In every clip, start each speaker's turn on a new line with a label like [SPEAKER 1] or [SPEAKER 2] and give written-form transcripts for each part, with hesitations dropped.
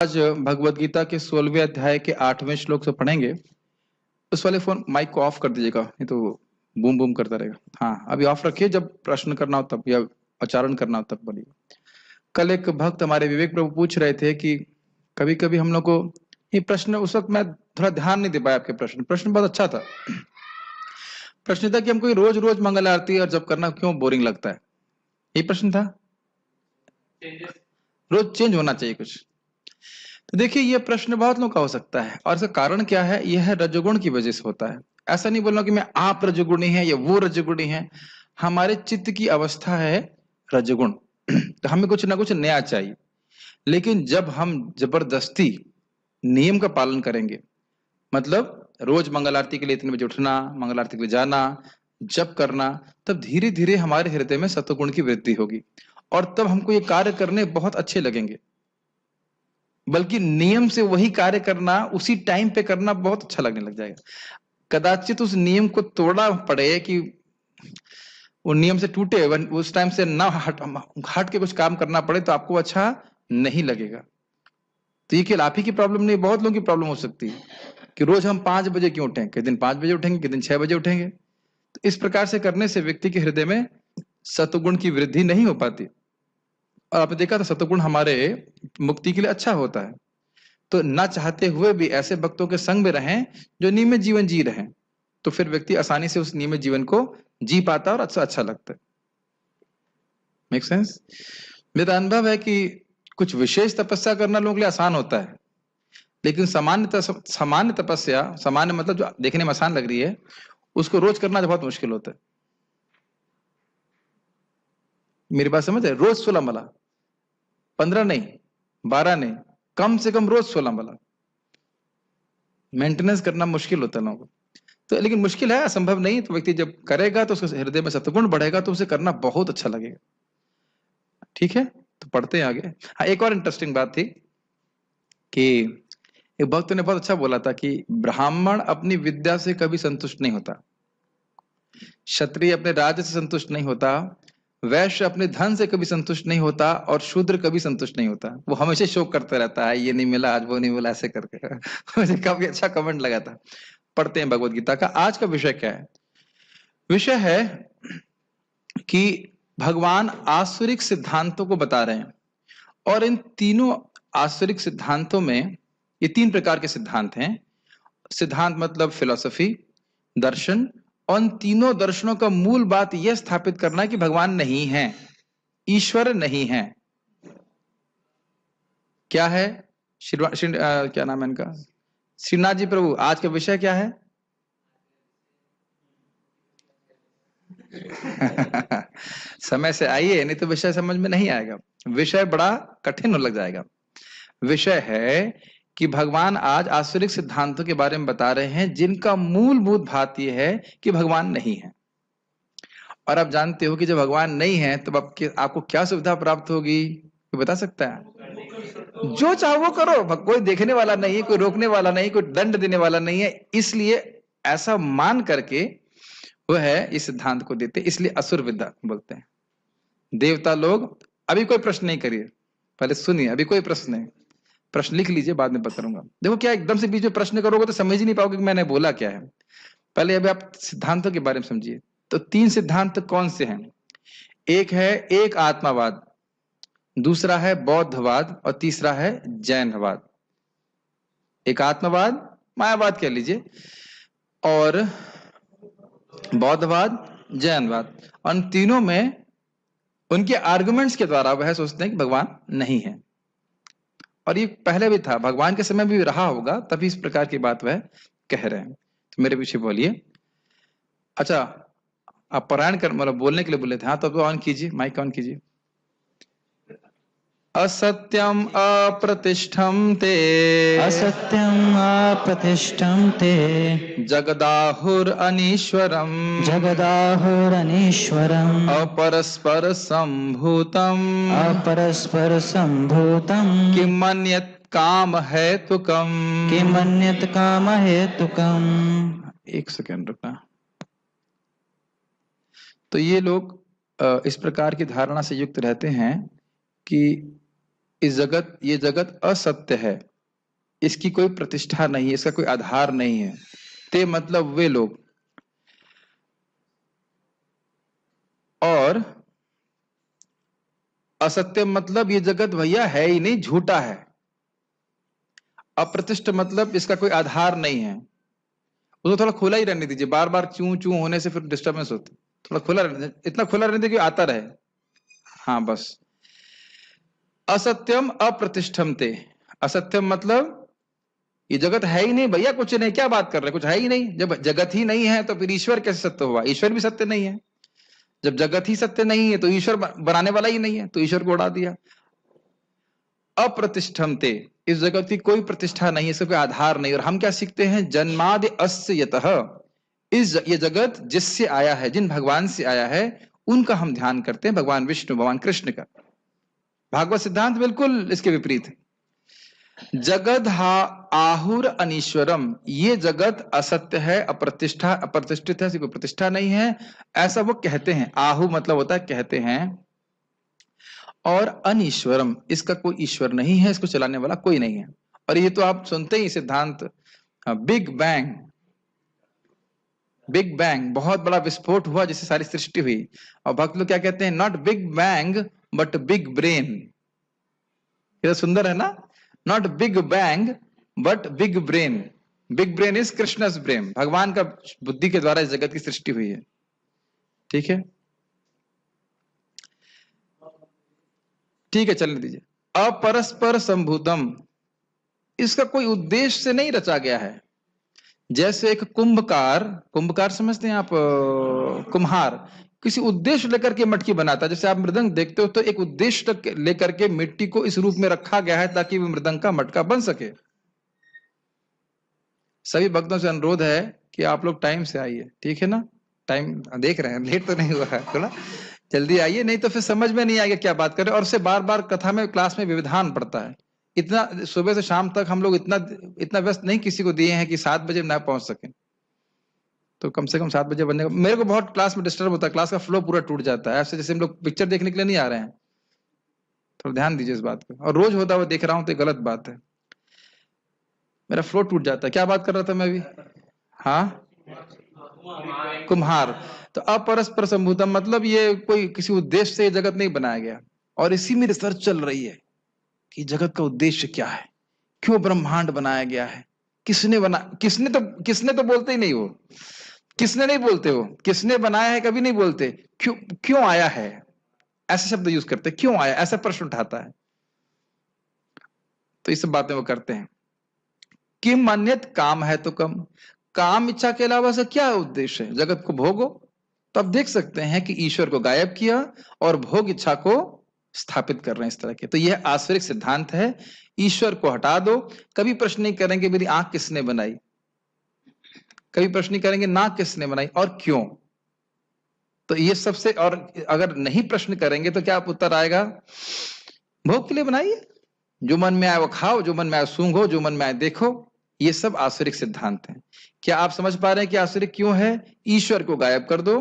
[SPEAKER 1] आज भगवत गीता के 16वें अध्याय के 8वें श्लोक से पढ़ेंगे। उस वाले फोन माइक को ऑफ कर दीजिएगा, नहीं तो बूम बूम करता रहेगा। हाँ, अभी ऑफ रखिए, जब प्रश्न करना हो तब या उच्चारण करना हो तब बोलिए। कल एक भक्त हमारे विवेक प्रभु पूछ रहे थे कि कभी कभी हम लोग को ये प्रश्न, उस वक्त मैं थोड़ा ध्यान नहीं दे पाया आपके प्रश्न बहुत अच्छा था। प्रश्न था कि हमको रोज रोज मंगल आरती और जप करना क्यों बोरिंग लगता है, ये प्रश्न था। रोज चेंज होना चाहिए कुछ। तो देखिए, यह प्रश्न बहुत लोगों का हो सकता है और इसका कारण क्या है, यह रजोगुण की वजह से होता है। ऐसा नहीं बोलना कि मैं आप रजोगुणी है या वो रजोगुणी है, हमारे चित्त की अवस्था है रजोगुण। तो हमें कुछ ना कुछ नया चाहिए। लेकिन जब हम जबरदस्ती नियम का पालन करेंगे, मतलब रोज मंगल आरती के लिए इतने बजे उठना, मंगल आरती के लिए जाना, जप करना, तब धीरे धीरे हमारे हृदय में सत्वगुण की वृद्धि होगी और तब हमको ये कार्य करने बहुत अच्छे लगेंगे। बल्कि नियम से वही कार्य करना, उसी टाइम पे करना बहुत अच्छा लगने लग जाएगा। कदाचित उस नियम को तोड़ना पड़े कि वो नियम से टूटे, उस टाइम से ना हट के कुछ काम करना पड़े, तो आपको अच्छा नहीं लगेगा। तो ये केवल आप ही की प्रॉब्लम नहीं, बहुत लोगों की प्रॉब्लम हो सकती है कि रोज हम 5 बजे क्यों उठें, किस दिन 5 बजे उठेंगे, किस दिन 6 बजे उठेंगे। तो इस प्रकार से करने से व्यक्ति के हृदय में सत्वगुण की वृद्धि नहीं हो पाती। और आपने देखा था सत्वगुण हमारे मुक्ति के लिए अच्छा होता है। तो ना चाहते हुए भी ऐसे भक्तों के संग में रहें जो नियमित जीवन जी रहे हैं, तो फिर व्यक्ति आसानी से उस नियमित जीवन को जी पाता है और अच्छा लगता है। Make sense? मेरा अनुभव है कि कुछ विशेष तपस्या करना लोगों के लिए आसान होता है, लेकिन सामान्य तपस्या, सामान्य मतलब जो देखने में आसान लग रही है, उसको रोज करना बहुत मुश्किल होता है। मेरी बात समझ है? रोज 16 माला, 15 नहीं, 12 नहीं, कम से कम रोज 16 माला मेंटेनेंस करना मुश्किल होता है लोगों को। तो लेकिन मुश्किल है, असंभव नहीं। तो व्यक्ति जब करेगा तो उसके हृदय में सत्वगुण बढ़ेगा, तो उसे करना बहुत अच्छा लगेगा। ठीक है, तो पढ़ते हैं आगे। हाँ, एक और इंटरेस्टिंग बात थी कि एक भक्त ने बहुत अच्छा बोला था कि ब्राह्मण अपनी विद्या से कभी संतुष्ट नहीं होता, क्षत्रिय अपने राज्य से संतुष्ट नहीं होता, वैश्य अपने धन से कभी संतुष्ट नहीं होता और शूद्र कभी संतुष्ट नहीं होता। वो हमेशा शोक करता रहता है, ये नहीं मिला आज, वो नहीं मिला, ऐसे करके। मुझे काफी अच्छा कमेंट लगा था। पढ़ते हैं भगवत गीता का। आज का विषय क्या है? विषय है कि भगवान आसुरिक सिद्धांतों को बता रहे हैं और इन तीनों आसुरिक सिद्धांतों में, ये 3 प्रकार के सिद्धांत हैं। सिद्धांत मतलब फिलॉसफी, दर्शन, और उन तीनों दर्शनों का मूल बात यह स्थापित करना है कि भगवान नहीं है, ईश्वर नहीं है। क्या है? क्या नाम है इनका? श्रीनाथ जी प्रभु, आज का विषय क्या है? समय से आइए, नहीं तो विषय समझ में नहीं आएगा। विषय बड़ा कठिन लग जाएगा। विषय है कि भगवान आज आसुरिक सिद्धांतों के बारे में बता रहे हैं जिनका मूलभूत बात यह है कि भगवान नहीं है। और आप जानते हो कि जब भगवान नहीं है तब आपको क्या सुविधा प्राप्त होगी, कोई बता सकता है? जो चाहो वो करो, कोई देखने वाला नहीं है, कोई रोकने वाला नहीं, कोई दंड देने वाला नहीं है। इसलिए ऐसा मान करके वह है इस सिद्धांत को देते, इसलिए असुर विद्या बोलते हैं। देवता लोग, अभी कोई प्रश्न नहीं करिए, पहले सुनिए, अभी कोई प्रश्न नहीं। प्रश्न लिख लीजिए, बाद में बताऊंगा। देखो क्या एकदम से बीच में प्रश्न करोगे तो समझ ही नहीं पाओगे कि मैंने बोला क्या है। पहले अभी आप सिद्धांतों के बारे में समझिए। तो 3 सिद्धांत कौन से हैं? एक है एक आत्मावाद, दूसरा है बौद्धवाद और तीसरा है जैनवाद। एक आत्मवाद, मायावाद कह लीजिए, और बौद्धवाद, जैनवाद। और तीनों में उनके आर्गुमेंट्स के द्वारा वह सोचते हैं कि भगवान नहीं है। और ये पहले भी था, भगवान के समय भी रहा होगा, तभी इस प्रकार की बात वह कह रहे हैं। तो मेरे पीछे बोलिए। अच्छा, आप पारायण कर मतलब बोलने के लिए बोले थे? हाँ, तो ऑन कीजिए, माइक ऑन कीजिए। असत्यम अप्रतिष्ठम ते,
[SPEAKER 2] असत्यम अप्रतिष्ठम ते,
[SPEAKER 1] जगदाहुर अनीश्वरम,
[SPEAKER 2] जगदाहुरनीश्वरम्,
[SPEAKER 1] अपरस्पर संभूतम,
[SPEAKER 2] अपरस्पर संभूतम्,
[SPEAKER 1] किमन्यत् काम हेतुकम,
[SPEAKER 2] किमन्यत् काम हेतुकम्।
[SPEAKER 1] एक सेकेंड रुकना। तो ये लोग इस प्रकार की धारणा से युक्त रहते हैं कि ये जगत असत्य है, इसकी कोई प्रतिष्ठा नहीं है, इसका कोई आधार नहीं है। ते मतलब वे लोग, और असत्य मतलब ये जगत भैया है ही नहीं, झूठा है। अप्रतिष्ठ मतलब इसका कोई आधार नहीं है। उसको थोड़ा खुला ही रहने दीजिए, बार बार चूं चूं होने से फिर डिस्टर्बेंस होती है। थोड़ा खुला रहने, इतना खुला रहने दीजिए कि आता रहे। हाँ बस। असत्यम अप्रतिष्ठम ते, असत्यम मतलब ये जगत है ही नहीं भैया, कुछ नहीं, क्या बात कर रहे, कुछ है ही नहीं। जब जगत ही नहीं है तो फिर ईश्वर कैसे सत्य हुआ? ईश्वर भी सत्य नहीं है। जब जगत ही सत्य नहीं है तो ईश्वर बनाने वाला ही नहीं है, तो ईश्वर को उड़ा दिया। अप्रतिष्ठम ते, इस जगत की कोई प्रतिष्ठा नहीं है, इसका कोई आधार नहीं। और हम क्या सीखते हैं? जन्मादि अस्य यतः, ये जगत जिससे आया है, जिन भगवान से आया है, उनका हम ध्यान करते हैं, भगवान विष्णु, भगवान कृष्ण का। भागवत सिद्धांत बिल्कुल इसके विपरीत है। जगद हा आहुर अनीश्वरम, ये जगत असत्य है, अप्रतिष्ठित है, इसकी कोई प्रतिष्ठा नहीं है, ऐसा वो कहते हैं। आहु मतलब होता है कहते हैं। और अनीश्वरम, इसका कोई ईश्वर नहीं है, इसको चलाने वाला कोई नहीं है। और ये तो आप सुनते ही सिद्धांत, बिग बैंग, बिग बैंग, बहुत बड़ा विस्फोट हुआ जिससे सारी सृष्टि हुई। और भक्त लोग क्या कहते हैं? Not big bang but big brain. ये सुंदर है ना? Not big bang but big brain. Big brain is Krishna's brain, भगवान का बुद्धि के द्वारा इस जगत की सृष्टि हुई है। ठीक है, ठीक है, चलने दीजिए। अपरस्पर संभूतम, इसका कोई उद्देश्य से नहीं रचा गया है। जैसे एक कुंभकार, कुंभकार समझते हैं आप? कुम्हार किसी उद्देश्य लेकर के मटकी बनाता है। जैसे आप मृदंग देखते हो तो एक उद्देश्य लेकर के मिट्टी को इस रूप में रखा गया है ताकि वो मृदंग का मटका बन सके। सभी भक्तों से अनुरोध है कि आप लोग टाइम से आइए, ठीक है ना? टाइम देख रहे हैं, लेट तो नहीं हुआ है, थोड़ा जल्दी आइए, नहीं तो फिर समझ में नहीं आएगा क्या बात करें। और उससे बार बार कथा में, क्लास में व्यवधान पड़ता है। इतना सुबह से शाम तक हम लोग इतना व्यस्त नहीं किसी को दिए हैं कि 7 बजे ना पहुंच सके। तो कम से कम 7 बजे बनने का, मेरे को बहुत क्लास में डिस्टर्ब होता है, क्लास का फ्लो पूरा टूट जाता है। ऐसे जैसे हम लोग पिक्चर देखने के लिए नहीं आ रहे हैं। थोड़ा ध्यान दीजिए इस बात पे। और रोज होता हुआ देख रहा हूं तो गलत बात है, मेरा फ्लो टूट जाता है। क्या बात कर रहा था मैं अभी? हाँ, कुम्हार। तो अपरस्पर संभूतम मतलब ये कोई किसी उद्देश्य से ये जगत नहीं बनाया गया। और इसी में रिसर्च चल रही है कि जगत का उद्देश्य क्या है, क्यों ब्रह्मांड बनाया गया है, किसने बना, किसने तो बोलते ही नहीं। वो किसने नहीं बोलते, वो किसने बनाया है कभी नहीं बोलते। क्यों, क्यों आया है, ऐसे शब्द यूज करते, क्यों आया, ऐसा प्रश्न उठाता है। तो ये सब बातें वो करते हैं। किम अन्यत काम है तो कम, काम इच्छा के अलावा से क्या उद्देश्य है? जगत को भोगो। तो आप देख सकते हैं कि ईश्वर को गायब किया और भोग इच्छा को स्थापित कर रहे हैं इस तरह के। तो यह आश्रित सिद्धांत है। ईश्वर को हटा दो, कभी प्रश्न नहीं करेंगे मेरी आंख किसने बनाई, कभी प्रश्न नहीं करेंगे नाक किसने बनाई और क्यों। तो ये सबसे, और अगर नहीं प्रश्न करेंगे तो क्या उत्तर आएगा? भोग के लिए बनाइए, जो मन में आए वो खाओ, जो मन में आए सूंघो, जो मन में आए देखो। ये सब आसुरिक सिद्धांत हैं। क्या आप समझ पा रहे हैं कि आसुरिक क्यों है? ईश्वर को गायब कर दो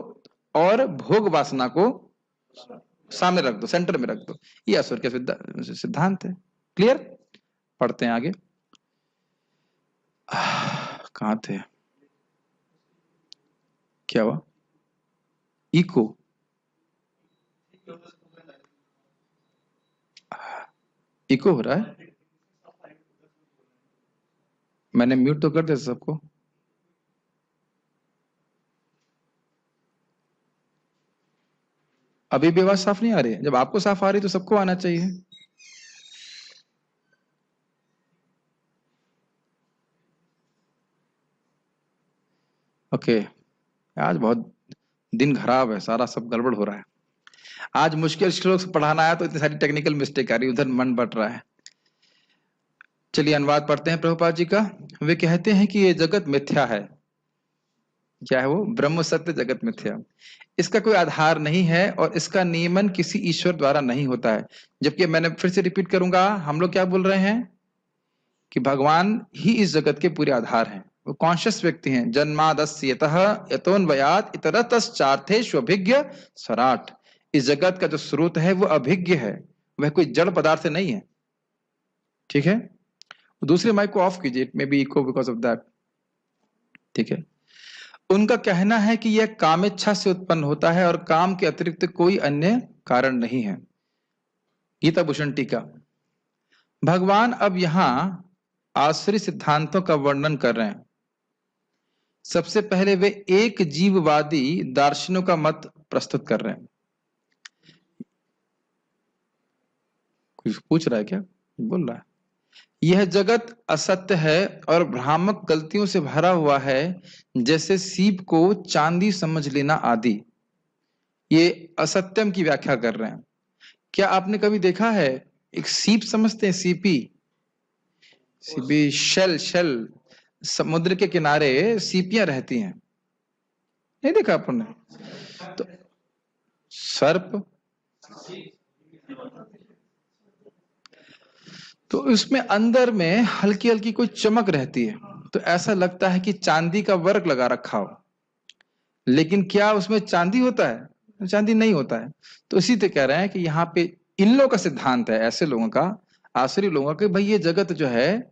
[SPEAKER 1] और भोग वासना को सामने रख दो, सेंटर में रख दो। ये असुर के सिद्धांत है। क्लियर? पढ़ते हैं आगे। कहां थे? क्या हुआ? इको, इको हो रहा है। मैंने म्यूट तो कर दिया सबको। अभी भी आवाज साफ नहीं आ रही है? जब आपको साफ आ रही तो सबको आना चाहिए। ओके, आज बहुत दिन खराब है, सारा सब गड़बड़ हो रहा है। आज मुश्किल श्लोक से पढ़ाना आया तो इतनी सारी टेक्निकल मिस्टेक आ रही, उधर मन बट रहा है। चलिए अनुवाद पढ़ते हैं प्रभुपाद जी का। वे कहते हैं कि ये जगत मिथ्या है। क्या है वो? ब्रह्म सत्य जगत मिथ्या, इसका कोई आधार नहीं है और इसका नियमन किसी ईश्वर द्वारा नहीं होता है। जबकि मैंने फिर से रिपीट करूंगा, हम लोग क्या बोल रहे हैं कि भगवान ही इस जगत के पूरे आधार हैं। वो कॉन्शियस व्यक्ति हैं। जन्मादस्य यतः यतोन्वयात् इतरतश्चार्थेष्वभिज्ञ स्वराट। इस जगत का जो स्रोत है वो अभिज्ञ है, वह कोई जड़ पदार्थ नहीं है। ठीक है, दूसरे माइक को ऑफ कीजिए, it may be echo because of that. ठीक है, उनका कहना है कि यह कामेच्छा से उत्पन्न होता है और काम के अतिरिक्त कोई अन्य कारण नहीं है। गीता भूषण टीका। भगवान अब यहां आसुरी सिद्धांतों का वर्णन कर रहे हैं। सबसे पहले वे एक जीववादी दार्शनिकों का मत प्रस्तुत कर रहे हैं। कुछ पूछ रहा है क्या? बोल रहा है यह जगत असत्य है और भ्रामक गलतियों से भरा हुआ है, जैसे सीप को चांदी समझ लेना आदि। ये असत्यम की व्याख्या कर रहे हैं। क्या आपने कभी देखा है, एक सीप समझते हैं, सीपी, सीपी शेल, समुद्र के किनारे सीपियां रहती हैं, नहीं देखा आपने? तो सर्प, तो उसमें अंदर में हल्की हल्की कोई चमक रहती है, तो ऐसा लगता है कि चांदी का वर्क लगा रखा हो, लेकिन क्या उसमें चांदी होता है? चांदी नहीं होता है। तो इसी से कह रहे हैं कि यहाँ पे इन लोगों का सिद्धांत है, ऐसे लोगों का, आसुरी लोगों का, कि भाई ये जगत जो है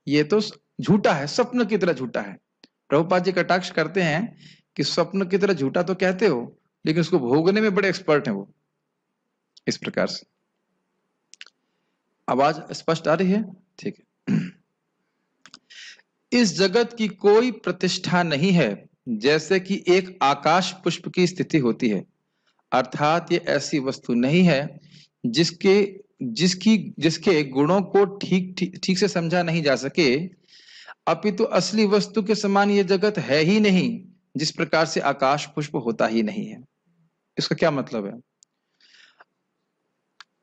[SPEAKER 1] ये तो झूठा है, स्वप्न की तरह झूठा है। प्रभुपाद जी कटाक्ष करते हैं कि स्वप्न की तरह झूठा तो कहते हो, लेकिन उसको भोगने में बड़े एक्सपर्ट हैं वो। इस प्रकार से आवाज स्पष्ट आ रही है? ठीक है। इस जगत की कोई प्रतिष्ठा नहीं है, जैसे कि एक आकाश पुष्प की स्थिति होती है। अर्थात ये ऐसी वस्तु नहीं है जिसके जिसके गुणों को ठीक से समझा नहीं जा सके, अपितु असली वस्तु के समान ये जगत है ही नहीं, जिस प्रकार से आकाश पुष्प होता ही नहीं है। इसका क्या मतलब है?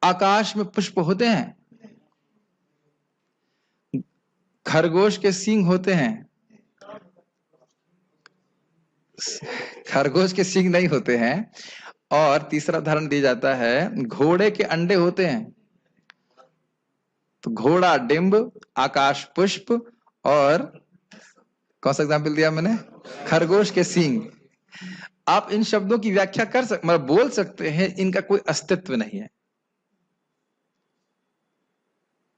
[SPEAKER 1] आकाश में पुष्प होते हैं, खरगोश के सींग होते हैं, खरगोश के सींग नहीं होते हैं। और तीसरा उदाहरण दिया जाता है, घोड़े के अंडे होते हैं। तो घोड़ा डिंब, आकाश पुष्प, और कौन सा एग्जाम्पल दिया मैंने? खरगोश के सींग। आप इन शब्दों की व्याख्या कर सकते, मतलब बोल सकते हैं इनका कोई अस्तित्व नहीं है।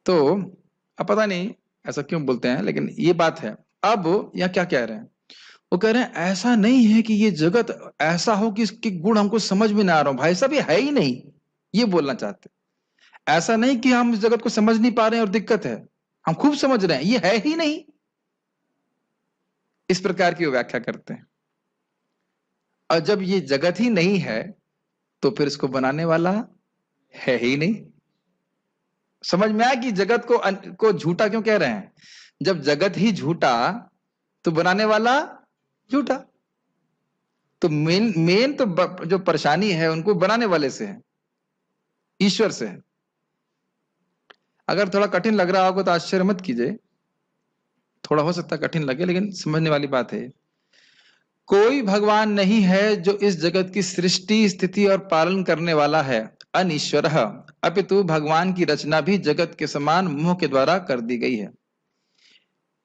[SPEAKER 1] तो अब पता नहीं ऐसा क्यों बोलते हैं, लेकिन ये बात है। अब यह क्या कह रहे हैं? वो कह रहे हैं ऐसा नहीं है कि ये जगत ऐसा हो कि इसके गुण हमको समझ में ना आ रहा हो। भाई साहब ये है ही नहीं, ये बोलना चाहते। ऐसा नहीं कि हम इस जगत को समझ नहीं पा रहे हैं और दिक्कत है, हम खूब समझ रहे हैं, ये है ही नहीं। इस प्रकार की वो व्याख्या करते हैं। और जब ये जगत ही नहीं है तो फिर इसको बनाने वाला है ही नहीं। समझ में आया कि जगत को झूठा क्यों कह रहे हैं? जब जगत ही झूठा तो बनाने वाला झूठा। तो मेन तो जो परेशानी है उनको बनाने वाले से है, ईश्वर से है। अगर थोड़ा कठिन लग रहा होगा तो आश्चर्य मत कीजिए, थोड़ा हो सकता है कठिन लगे, लेकिन समझने वाली बात है। कोई भगवान नहीं है जो इस जगत की सृष्टि, स्थिति और पालन करने वाला है, अनीश्वरः, अपितु भगवान की रचना भी जगत के समान मोह के द्वारा कर दी गई है।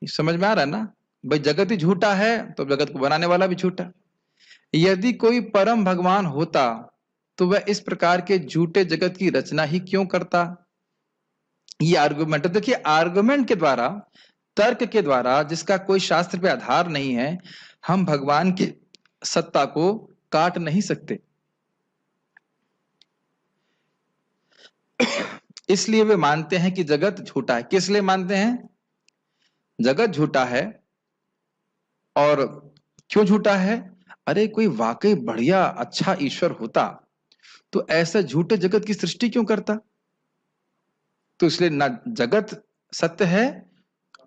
[SPEAKER 1] समझ में आ रहा है ना? भाई जगत ही झूठा है तो जगत को बनाने वाला भी झूठा। यदि कोई परम भगवान होता तो वह इस प्रकार के झूठे जगत की रचना ही क्यों करता? ये आर्गुमेंट देखिए, आर्गुमेंट के द्वारा, तर्क के द्वारा, जिसका कोई शास्त्र पे आधार नहीं है, हम भगवान की सत्ता को काट नहीं सकते। इसलिए वे मानते हैं कि जगत झूठा है। किस लिए मानते हैं जगत झूठा है? और क्यों झूठा है? अरे कोई वाकई बढ़िया अच्छा ईश्वर होता तो ऐसा झूठे जगत की सृष्टि क्यों करता? तो इसलिए ना जगत सत्य है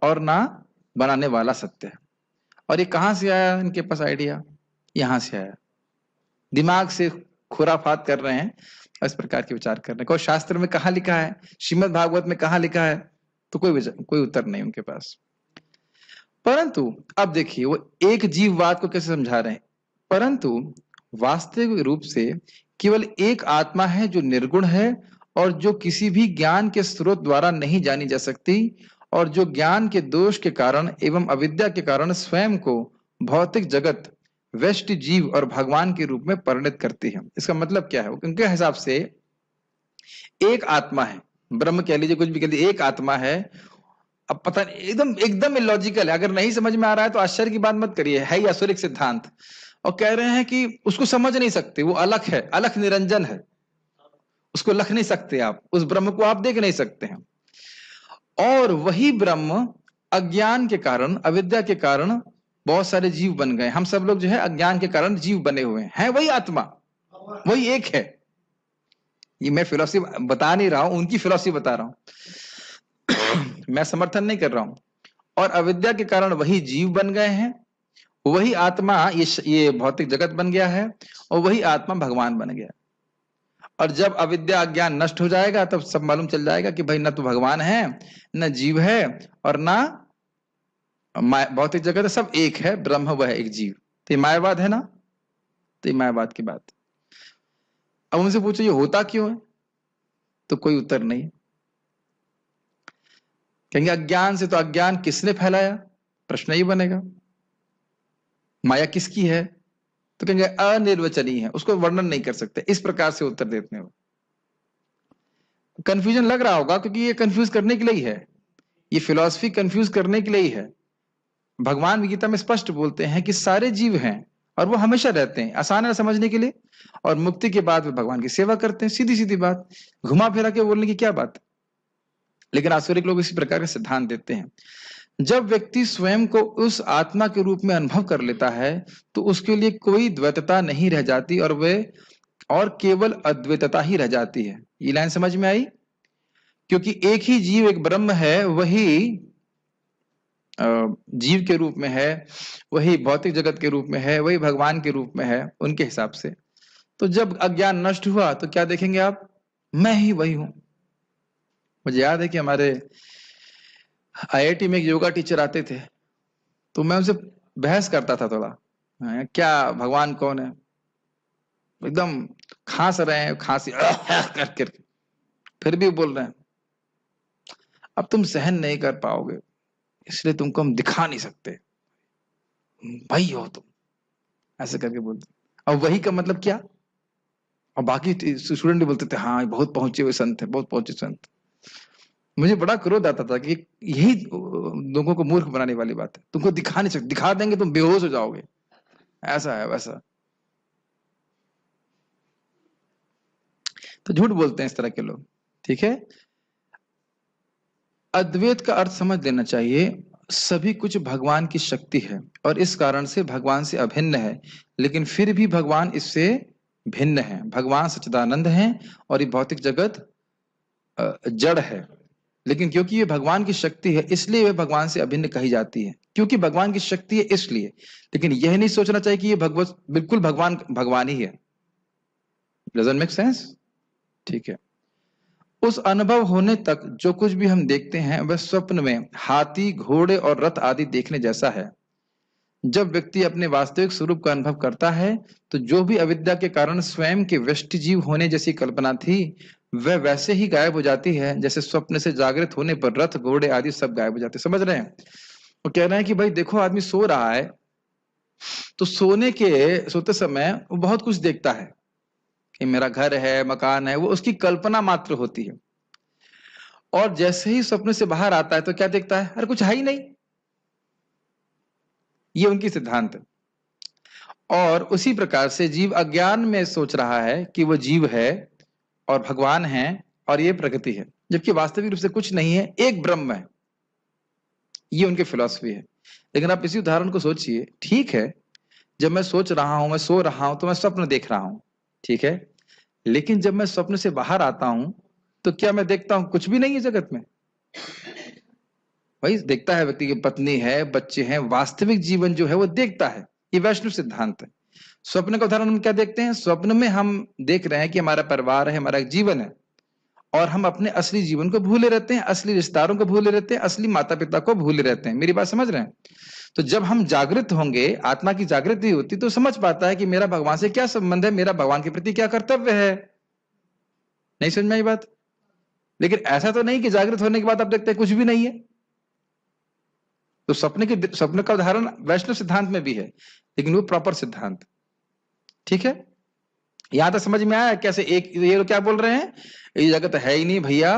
[SPEAKER 1] और ना बनाने वाला सत्य है। और ये कहां से आया इनके पास आइडिया? यहां से आया, दिमाग से खुराफात कर रहे हैं, इस प्रकार के विचार कर रहे हैं। कोई शास्त्र में कहां लिखा है, श्रीमद् भागवत में कहां लिखा है? तो कोई उत्तर नहीं उनके पास। परंतु अब देखिए वो एक जीववाद को कैसे समझा रहे हैं। परंतु वास्तविक रूप से केवल एक आत्मा है जो निर्गुण है और जो किसी भी ज्ञान के स्रोत द्वारा नहीं जानी जा सकती, और जो ज्ञान के दोष के कारण एवं अविद्या के कारण स्वयं को भौतिक जगत, व्यष्टि जीव और भगवान के रूप में परिणत करती है। इसका मतलब क्या है? उनके हिसाब से एक आत्मा है ब्रह्म कह लीजिए, कुछ भी कह लीजिए, एक आत्मा है। अब पता नहीं, एकदम एकदम इलॉजिकल है। अगर नहीं समझ में आ रहा है तो आश्चर्य की बात मत करिए, है ही आसुरिक सिद्धांत। और कह रहे हैं कि उसको समझ नहीं सकते, वो अलग है, अलग निरंजन है, उसको लख नहीं सकते आप, उस ब्रह्म को आप देख नहीं सकते हैं। और वही ब्रह्म अज्ञान के कारण, अविद्या के कारण बहुत सारे जीव बन गए। हम सब लोग जो है अज्ञान के कारण जीव बने हुए हैं। वही आत्मा, वही एक है। ये मैं फिलॉसफी बता नहीं रहा हूं, उनकी फिलॉसफी बता रहा हूं। मैं समर्थन नहीं कर रहा हूं। और अविद्या के कारण वही जीव बन गए हैं, वही आत्मा ये भौतिक जगत बन गया है, और वही आत्मा भगवान बन गया। और जब अविद्या अज्ञान नष्ट हो जाएगा तब सब मालूम चल जाएगा कि भाई न तो भगवान है, न जीव है, और ना भौतिक जगत है, सब एक है, ब्रह्म वह एक जीव। तो ये मायावाद है ना, तो ये मायावाद की बात। अब उनसे पूछो ये होता क्यों है, तो कोई उत्तर नहीं। कहेंगे अज्ञान से, तो अज्ञान किसने फैलाया, प्रश्न ही बनेगा। माया किसकी है, तो कहेंगे अनिर्वचनीय है, उसको वर्णन नहीं कर सकते। इस प्रकार से उत्तर देते हैं। कंफ्यूजन लग रहा होगा, क्योंकि ये कंफ्यूज करने के लिए ही है, ये फिलॉसफी कंफ्यूज करने के लिए ही है। भगवान गीता में स्पष्ट बोलते हैं कि सारे जीव हैं और वो हमेशा रहते हैं, आसान है समझने के लिए। और मुक्ति के बाद वे भगवान की सेवा करते हैं, सीधी सीधी बात, घुमा फिरा के बोलने की क्या बात। लेकिन आसुरिक लोग इसी प्रकार के सिद्धांत देते हैं। जब व्यक्ति स्वयं को उस आत्मा के रूप में अनुभव कर लेता है तो उसके लिए कोई द्वैतता नहीं रह जाती, और केवल अद्वैतता ही रह जाती है। ये लाइन समझ में आई? क्योंकि एक ही जीव, एक ब्रह्म है, वही जीव के रूप में है, वही भौतिक जगत के रूप में है, वही भगवान के रूप में है उनके हिसाब से। तो जब अज्ञान नष्ट हुआ तो क्या देखेंगे आप, मैं ही वही हूं। मुझे याद है कि हमारे आईआईटी में एक योगा टीचर आते थे, तो मैं उनसे बहस करता था थोड़ा, क्या भगवान कौन है, एकदम खांस रहे हैं, खांसी करके, फिर भी बोल रहे हैं अब तुम सहन नहीं कर पाओगे, इसलिए तुमको हम दिखा नहीं सकते, वही हो तुम, ऐसे करके बोलते। अब वही का मतलब क्या? और बाकी स्टूडेंट भी बोलते थे हाँ बहुत पहुंचे हुए संत है, बहुत पहुंचे संत। मुझे बड़ा क्रोध आता था कि यही लोगों को मूर्ख बनाने वाली बात है, तुमको दिखा नहीं सकते, दिखा देंगे तुम बेहोश हो जाओगे, ऐसा है वैसा। तो झूठ बोलते हैं इस तरह के लोग, ठीक है। अद्वैत का अर्थ समझ लेना चाहिए, सभी कुछ भगवान की शक्ति है और इस कारण से भगवान से अभिन्न है, लेकिन फिर भी भगवान इससे भिन्न है। भगवान सच्चिदानंद है और ये भौतिक जगत जड़ है, लेकिन क्योंकि ये भगवान की शक्ति है इसलिए वे भगवान से अभिन्न कही जाती है, क्योंकि भगवान की शक्ति है इसलिए। लेकिन यह नहीं सोचना चाहिए कि ये भगवत बिल्कुल भगवान ही है। Doesn't make sense? ठीक है। उस अनुभव होने तक जो कुछ भी हम देखते हैं वह स्वप्न में हाथी, घोड़े और रथ आदि देखने जैसा है। जब व्यक्ति अपने वास्तविक स्वरूप का अनुभव करता है तो जो भी अविद्या के कारण स्वयं के व्यष्टि जीव होने जैसी कल्पना थी वह वैसे ही गायब हो जाती है जैसे स्वप्न से जागृत होने पर रथ, घोड़े आदि सब गायब हो जाते। समझ रहे हैं? वो कह रहे हैं कि भाई देखो आदमी सो रहा है तो सोते समय वो बहुत कुछ देखता है कि मेरा घर है, मकान है, वो उसकी कल्पना मात्र होती है। और जैसे ही स्वप्न से बाहर आता है तो क्या देखता है, अरे कुछ है ही नहीं। ये उनकी सिद्धांत है। और उसी प्रकार से जीव अज्ञान में सोच रहा है कि वो जीव है और भगवान है और ये प्रकृति है, जबकि वास्तविक रूप से कुछ नहीं है, एक ब्रह्म है। ये उनकी फिलॉसफी है। लेकिन आप इसी उदाहरण को सोचिए, ठीक है जब मैं सोच रहा हूं, मैं सो रहा हूं तो मैं स्वप्न देख रहा हूं, ठीक है, लेकिन जब मैं स्वप्न से बाहर आता हूं तो क्या मैं देखता हूं कुछ भी नहीं है जगत में? वही देखता है व्यक्ति की पत्नी है, बच्चे हैं, वास्तविक जीवन जो है वो देखता है। ये वैष्णव सिद्धांत है। स्वप्न का उदाहरण हम क्या देखते हैं, स्वप्न में हम देख रहे हैं कि हमारा परिवार है, हमारा एक जीवन है, और हम अपने असली जीवन को भूले रहते हैं, असली रिश्तेदारों को भूले रहते हैं, असली माता पिता को भूले रहते हैं। मेरी बात समझ रहे हैं? तो जब हम जागृत होंगे, आत्मा की जागृति होती तो समझ पाता है कि मेरा भगवान से क्या संबंध है, मेरा भगवान के प्रति क्या कर्तव्य है। नहीं समझ में आई बात? लेकिन ऐसा तो नहीं कि जागृत होने के बाद आप देखते हैं कुछ भी नहीं है। तो स्वप्न का उदाहरण वैष्णव सिद्धांत में भी है, लेकिन वो प्रॉपर सिद्धांत, ठीक है। यहां तक समझ में आया कैसे? एक ये क्या बोल रहे हैं, ये जगत है ही नहीं भैया,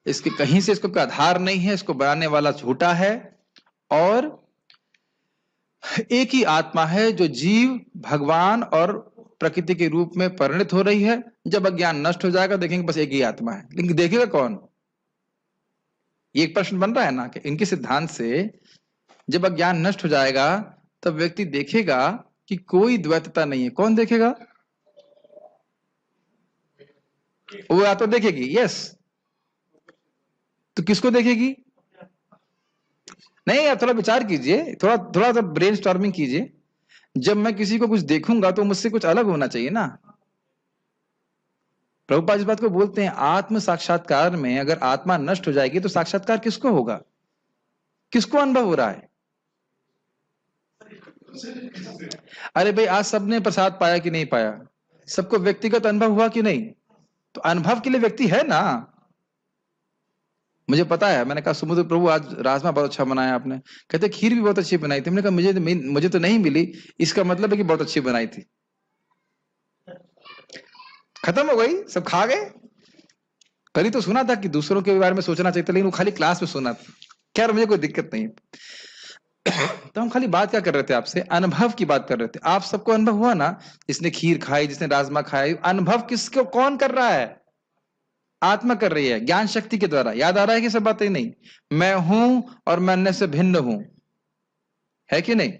[SPEAKER 1] इसके कहीं से इसको कोई आधार नहीं है, इसको बनाने वाला झूठा है, और एक ही आत्मा है जो जीव, भगवान और प्रकृति के रूप में परिणित हो रही है। जब अज्ञान नष्ट हो जाएगा देखेंगे बस एक ही आत्मा है, लेकिन देखेगा कौन? ये एक प्रश्न बन रहा है ना कि इनके सिद्धांत से जब अज्ञान नष्ट हो जाएगा तब व्यक्ति देखेगा कि कोई द्वैतता नहीं है। कौन देखेगा? वो या तो देखेगी, यस, तो किसको देखेगी? नहीं, आप थोड़ा विचार कीजिए, थोड़ा थोड़ा सा ब्रेन स्टॉर्मिंग कीजिए। जब मैं किसी को कुछ देखूंगा तो मुझसे कुछ अलग होना चाहिए ना। प्रभुपाद इस बात को बोलते हैं, आत्म साक्षात्कार में अगर आत्मा नष्ट हो जाएगी तो साक्षात्कार किसको होगा? किसको अनुभव हो रहा है? अरे भाई, आज सबने प्रसाद पाया कि नहीं पाया? सबको व्यक्तिगत अनुभव हुआ कि नहीं? तो अनुभव के लिए व्यक्ति है ना। मुझे पता है, मैंने कहा समुद्र प्रभु आज राजमा बहुत अच्छा बनाया आपने। कहते खीर भी बहुत अच्छी बनाई थी। मैंने कहा मुझे तो नहीं मिली, इसका मतलब है कि बहुत अच्छी बनाई थी। खत्म हो गई, सब खा गए। कल ही तो सुना था कि दूसरों के बारे में सोचना चाहिए था, लेकिन वो खाली क्लास में सुना था। खैर, मुझे कोई दिक्कत नहीं। तो हम खाली बात क्या कर रहे थे आपसे? अनुभव की बात कर रहे थे। आप सबको अनुभव हुआ ना, जिसने खीर खाई, जिसने राजमा खाई, अनुभव किसको कौन कर रहा है? आत्मा कर रही है, ज्ञान शक्ति के द्वारा। याद आ रहा है कि सब बातें? नहीं, मैं हूं और मैं अन्य से भिन्न हूं, है कि नहीं?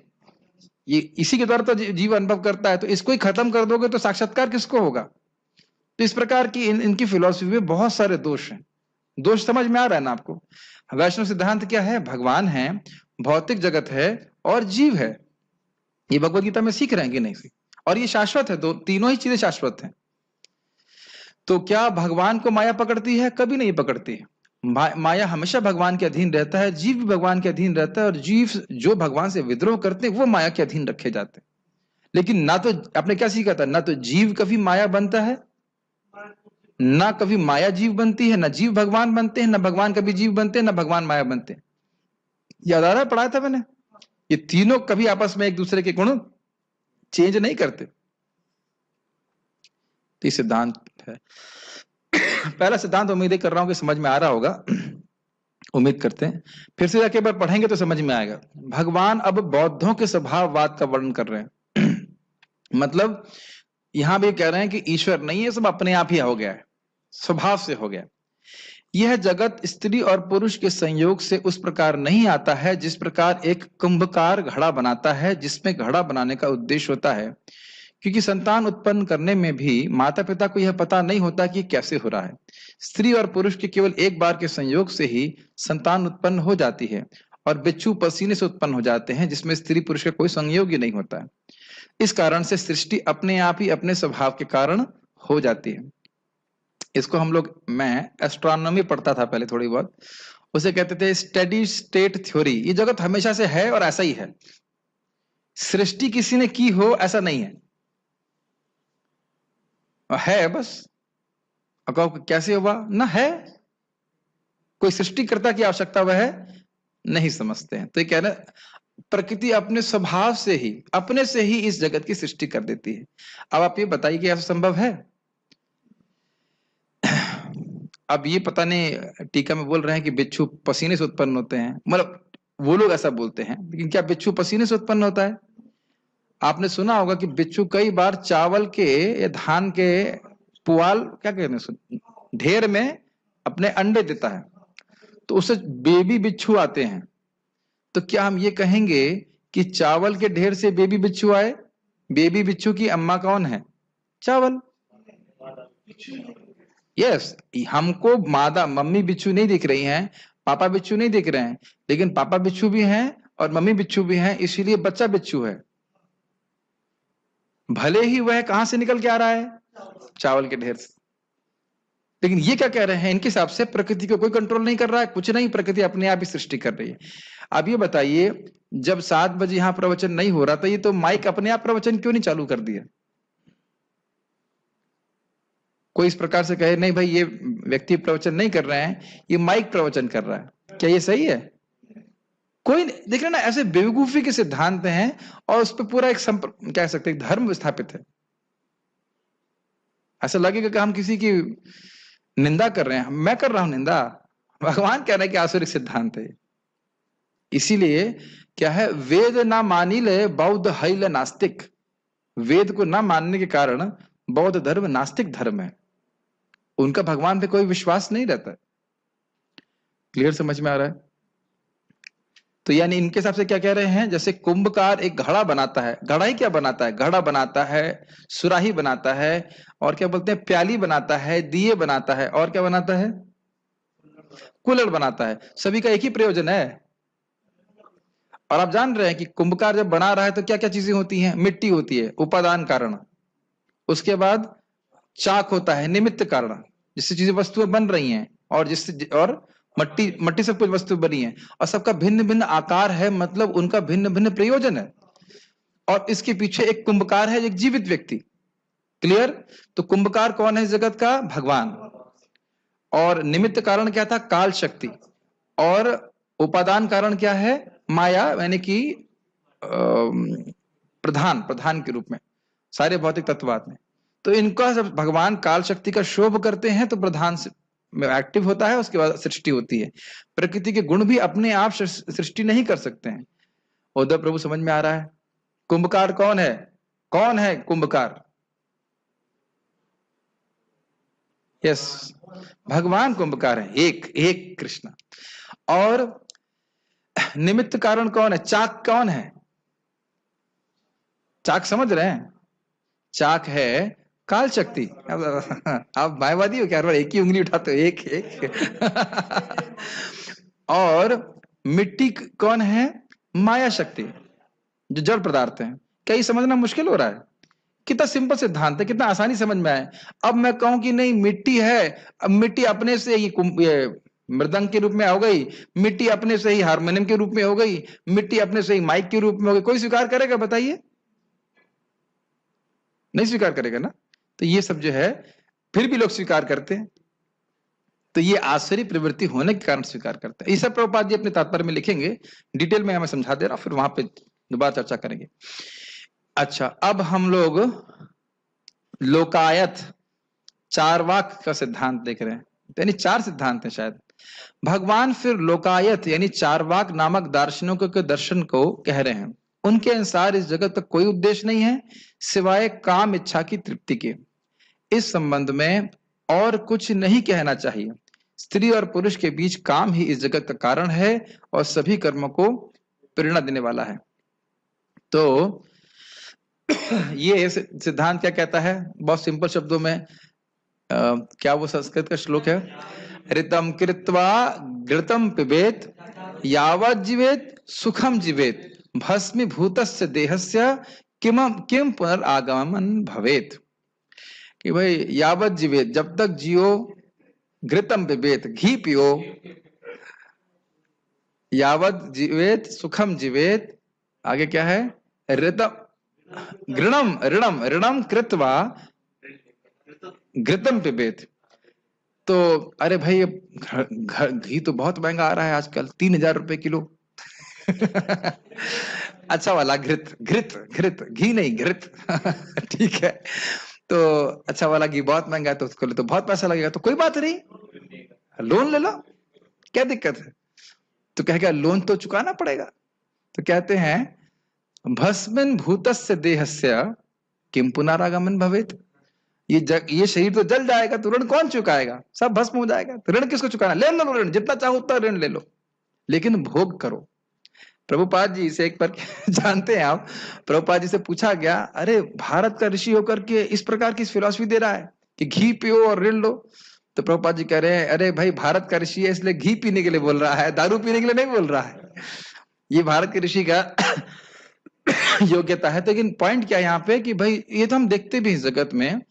[SPEAKER 1] ये इसी के द्वारा तो जीव अनुभव करता है। तो इसको ही खत्म कर दोगे तो साक्षात्कार किसको होगा? तो इस प्रकार की इनकी फिलॉसफी में बहुत सारे दोष हैं। दोष समझ में आ रहा है ना आपको? वैष्णव सिद्धांत क्या है? भगवान है, भौतिक जगत है और जीव है। ये भगवत गीता में सीख रहे हैं कि नहीं? और ये शाश्वत है, दो तीनों ही चीजें शाश्वत हैं। तो क्या भगवान को माया पकड़ती है? कभी नहीं पकड़ती है। माया हमेशा भगवान के अधीन रहता है, जीव भी भगवान के अधीन रहता है, और जीव जो भगवान से विद्रोह करते हैं वो माया के अधीन रखे जाते हैं। लेकिन ना तो आपने क्या सीखा था? ना तो जीव कभी माया बनता है, ना कभी माया जीव बनती है, ना जीव भगवान बनते हैं, ना भगवान कभी जीव बनते हैं, ना भगवान माया बनते हैं। याद आ रहा है? पढ़ाया था मैंने। ये तीनों कभी आपस में एक दूसरे के गुण चेंज नहीं करते। तो सिद्धांत है। पहला सिद्धांत उम्मीद कर रहा हूं कि समझ में आ रहा होगा, उम्मीद करते हैं। फिर से जाके बार पढ़ेंगे तो समझ में आएगा। भगवान अब बौद्धों के स्वभाववाद का वर्णन कर रहे हैं। मतलब यहां भी कह रहे हैं कि ईश्वर नहीं है, सब अपने आप ही हो गया है, स्वभाव से हो गया। यह जगत स्त्री और पुरुष के संयोग से उस प्रकार नहीं आता है जिस प्रकार एक कुंभकार घड़ा बनाता है, जिसमें घड़ा बनाने का उद्देश्य होता है। क्योंकि संतान उत्पन्न करने में भी माता पिता को यह पता नहीं होता कि कैसे हो रहा है। स्त्री और पुरुष के केवल एक बार के संयोग से ही संतान उत्पन्न हो जाती है, और बिच्छू पसीने से उत्पन्न हो जाते हैं, जिसमें स्त्री पुरुष का कोई संयोग ही नहीं होता है। इस कारण से सृष्टि अपने आप ही अपने स्वभाव के कारण हो जाती है। इसको हम लोग, मैं एस्ट्रोनॉमी पढ़ता था पहले थोड़ी बहुत, उसे कहते थे स्टेडी स्टेट थ्योरी। ये जगत हमेशा से है और ऐसा ही है। सृष्टि किसी ने की हो ऐसा नहीं है बस। अब कैसे हुआ ना, है कोई सृष्टिकर्ता की आवश्यकता वह नहीं समझते हैं। तो ये कह रहे प्रकृति अपने स्वभाव से ही, अपने से ही इस जगत की सृष्टि कर देती है। अब आप ये बताइए कि ऐसा संभव है? अब ये पता नहीं, टीका में बोल रहे हैं कि बिच्छू पसीने से उत्पन्न होते हैं, मतलब वो लोग ऐसा बोलते हैं, लेकिन क्या बिच्छू पसीने से उत्पन्न होता है? आपने सुना होगा कि बिच्छू कई बार चावल के या धान के पुआल, क्या कहते हैं, ढेर में अपने अंडे देता है, तो उससे बेबी बिच्छू आते हैं। तो क्या हम ये कहेंगे कि चावल के ढेर से बेबी बिच्छू आए? बेबी बिच्छू की अम्मा कौन है? चावल। यस, हमको मादा मम्मी बिच्छू नहीं दिख रही हैं, पापा बिच्छू नहीं दिख रहे हैं, लेकिन पापा बिच्छू भी हैं और मम्मी बिच्छू भी हैं, इसीलिए बच्चा बिच्छू है। भले ही वह कहां से निकल के आ रहा है? चावल के ढेर से। लेकिन ये क्या कह रहे हैं, इनके हिसाब से प्रकृति को कोई कंट्रोल नहीं कर रहा है, कुछ नहीं, प्रकृति अपने आप ही सृष्टि कर रही है। अब ये बताइए, जब 7 बजे यहां प्रवचन नहीं हो रहा था, ये तो माइक अपने आप प्रवचन क्यों नहीं चालू कर दिया? कोई इस प्रकार से कहे नहीं भाई ये व्यक्ति प्रवचन नहीं कर रहे हैं, ये माइक प्रवचन कर रहा है, क्या ये सही है? कोई देख रहे ना, ऐसे बेवकूफी के सिद्धांत हैं और उस पर पूरा एक कह सकते हैं धर्म स्थापित है। ऐसा लगेगा कि हम किसी की निंदा कर रहे हैं। मैं कर रहा हूं निंदा? भगवान कह रहे हैं कि आसुरिक सिद्धांत है। इसीलिए क्या है, वेद ना मानिले बौद्ध हैल नास्तिक। वेद को ना मानने के कारण बौद्ध धर्म नास्तिक धर्म है, उनका भगवान पे कोई विश्वास नहीं रहता। क्लियर समझ में आ रहा है? तो यानी इनके हिसाब से क्या कह रहे हैं, जैसे कुंभकार एक घड़ा बनाता है, घड़ा ही क्या बनाता है, घड़ा बनाता है, सुराही बनाता है, और क्या बोलते हैं, प्याली बनाता है, दिए बनाता है, और क्या बनाता है, कुल्हड़ बनाता है। सभी का एक ही प्रयोजन है। और आप जान रहे हैं कि कुंभकार जब बना रहा है तो क्या क्या चीजें होती हैं, मिट्टी होती है उपादान कारण, उसके बाद चाक होता है निमित्त कारण, जिससे चीजें वस्तुएं बन रही हैं, और जिससे और मट्टी मट्टी से कुछ वस्तु बनी है, और सबका भिन्न भिन्न आकार है, मतलब उनका भिन्न भिन्न प्रयोजन है। और इसके पीछे एक कुंभकार है, एक जीवित व्यक्ति। क्लियर? तो कुंभकार कौन है इस जगत का, भगवान। और निमित्त कारण क्या था, काल शक्ति। और उपादान कारण क्या है, माया, यानी कि प्रधान प्रधान के रूप में सारे भौतिक तत्व आते हैं। तो इनका जब भगवान काल शक्ति का शोभ करते हैं तो प्रधान से में एक्टिव होता है, उसके बाद सृष्टि होती है। प्रकृति के गुण भी अपने आप सृष्टि नहीं कर सकते हैं। उद्धव प्रभु समझ में आ रहा है? कुंभकार कौन है, कौन है कुंभकार? यस, भगवान कुंभकार है, एक एक कृष्ण। और निमित्त कारण कौन है, चाक कौन है? चाक समझ रहे हैं? चाक है काल शक्ति। आप मायावादी हो क्या, एक ही उंगली उठाते हो, एक एक। और मिट्टी कौन है, माया शक्ति, जो जड़ पदार्थ है। क्या ये समझना मुश्किल हो रहा है? कितना सिंपल सिद्धांत है, कितना आसानी समझ में आए। अब मैं कहूं कि नहीं मिट्टी है, अब मिट्टी अपने से ही मृदंग के रूप में हो गई, मिट्टी अपने से ही हारमोनियम के रूप में हो गई, मिट्टी अपने से ही माइक के रूप में हो गई, कोई स्वीकार करेगा बताइए? नहीं स्वीकार करेगा ना। तो ये सब जो है फिर भी लोग स्वीकार करते हैं, तो ये आश्चर्य प्रवृत्ति होने के कारण स्वीकार करते हैं। ये सब प्रभुपाद जी अपने तात्पर्य में लिखेंगे, डिटेल में मैं समझा दे रहा हूं, फिर वहां पे दोबारा चर्चा करेंगे। अच्छा, अब हम लोग लोकायत चारवाक का सिद्धांत देख रहे हैं, यानी चार सिद्धांत हैं शायद। भगवान फिर लोकायत यानी चारवाक नामक दार्शनिकों के दर्शन को कह रहे हैं। उनके अनुसार इस जगत का कोई उद्देश्य नहीं है सिवाय काम इच्छा की तृप्ति के। इस संबंध में और कुछ नहीं कहना चाहिए। स्त्री और पुरुष के बीच काम ही इस जगत का कारण है और सभी कर्मों को प्रेरणा देने वाला है। तो ये सिद्धांत क्या कहता है, बहुत सिंपल शब्दों में, क्या वो संस्कृत का श्लोक है, ऋतम कृत्वा घृतम पिबेत यावत् जीवेत सुखम जीवेत भस्मीभूतस्य देहस्य किम पुनरागमन भवेत। कि भाई यावत् जीवेत, जब तक जियो, घृतम पिबेत, घी पियो, यावत् जीवेत सुखम जीवेत, आगे क्या है, ऋतम घृणम ऋणम ऋणम कृत्वा घृतम पिबेत। तो अरे भाई घी तो बहुत महंगा आ रहा है आजकल, 3000 रुपए किलो। अच्छा वाला घृत, घृत घृत, घी नहीं घृत। ठीक है, तो अच्छा वाला घी बहुत महंगा है, तो उसको तो बहुत पैसा लगेगा, तो कोई बात नहीं, लोन ले लो, क्या दिक्कत है। तो कहेगा लोन तो चुकाना पड़ेगा। तो कहते हैं भस्मन भूतस्य देहस्य किम पुनरागमन भवेत। ये शरीर तो जल जाएगा, तो ऋण कौन चुकाएगा, सब भस्म हो जाएगा, तो ऋण किसको चुकाना, ले लो ऋण, जितना चाहो उतना ऋण ले लो, लेकिन भोग करो। प्रभुपाद जी से एक बार जानते हैं आप, प्रभुपाद जी से पूछा गया, अरे भारत का ऋषि होकर के इस प्रकार की फिलॉसफी दे रहा है कि घी पियो और ऋण लो। तो प्रभुपाद जी कह रहे हैं, अरे भाई भारत का ऋषि है इसलिए घी पीने के लिए बोल रहा है, दारू पीने के लिए नहीं बोल रहा है। ये भारत के ऋषि का योग्यता है। तो लेकिन पॉइंट क्या है यहाँ पे कि भाई ये तो हम देखते भी इस जगत में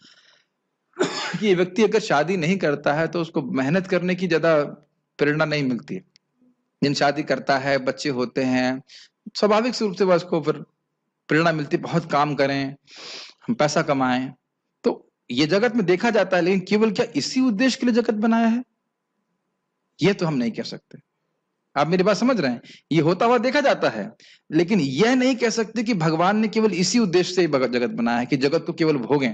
[SPEAKER 1] कि व्यक्ति अगर शादी नहीं करता है तो उसको मेहनत करने की ज्यादा प्रेरणा नहीं मिलती है। जिन शादी करता है, बच्चे होते हैं, स्वाभाविक रूप से बस को फिर प्रेरणा मिलती, बहुत काम करें, हम पैसा कमाएं। तो ये जगत में देखा जाता है, लेकिन केवल क्या इसी उद्देश्य के लिए जगत बनाया है, ये तो हम नहीं कह सकते। आप मेरी बात समझ रहे हैं? ये होता हुआ देखा जाता है, लेकिन यह नहीं कह सकते कि भगवान ने केवल इसी उद्देश्य से जगत बनाया है कि जगत को केवल भोगें।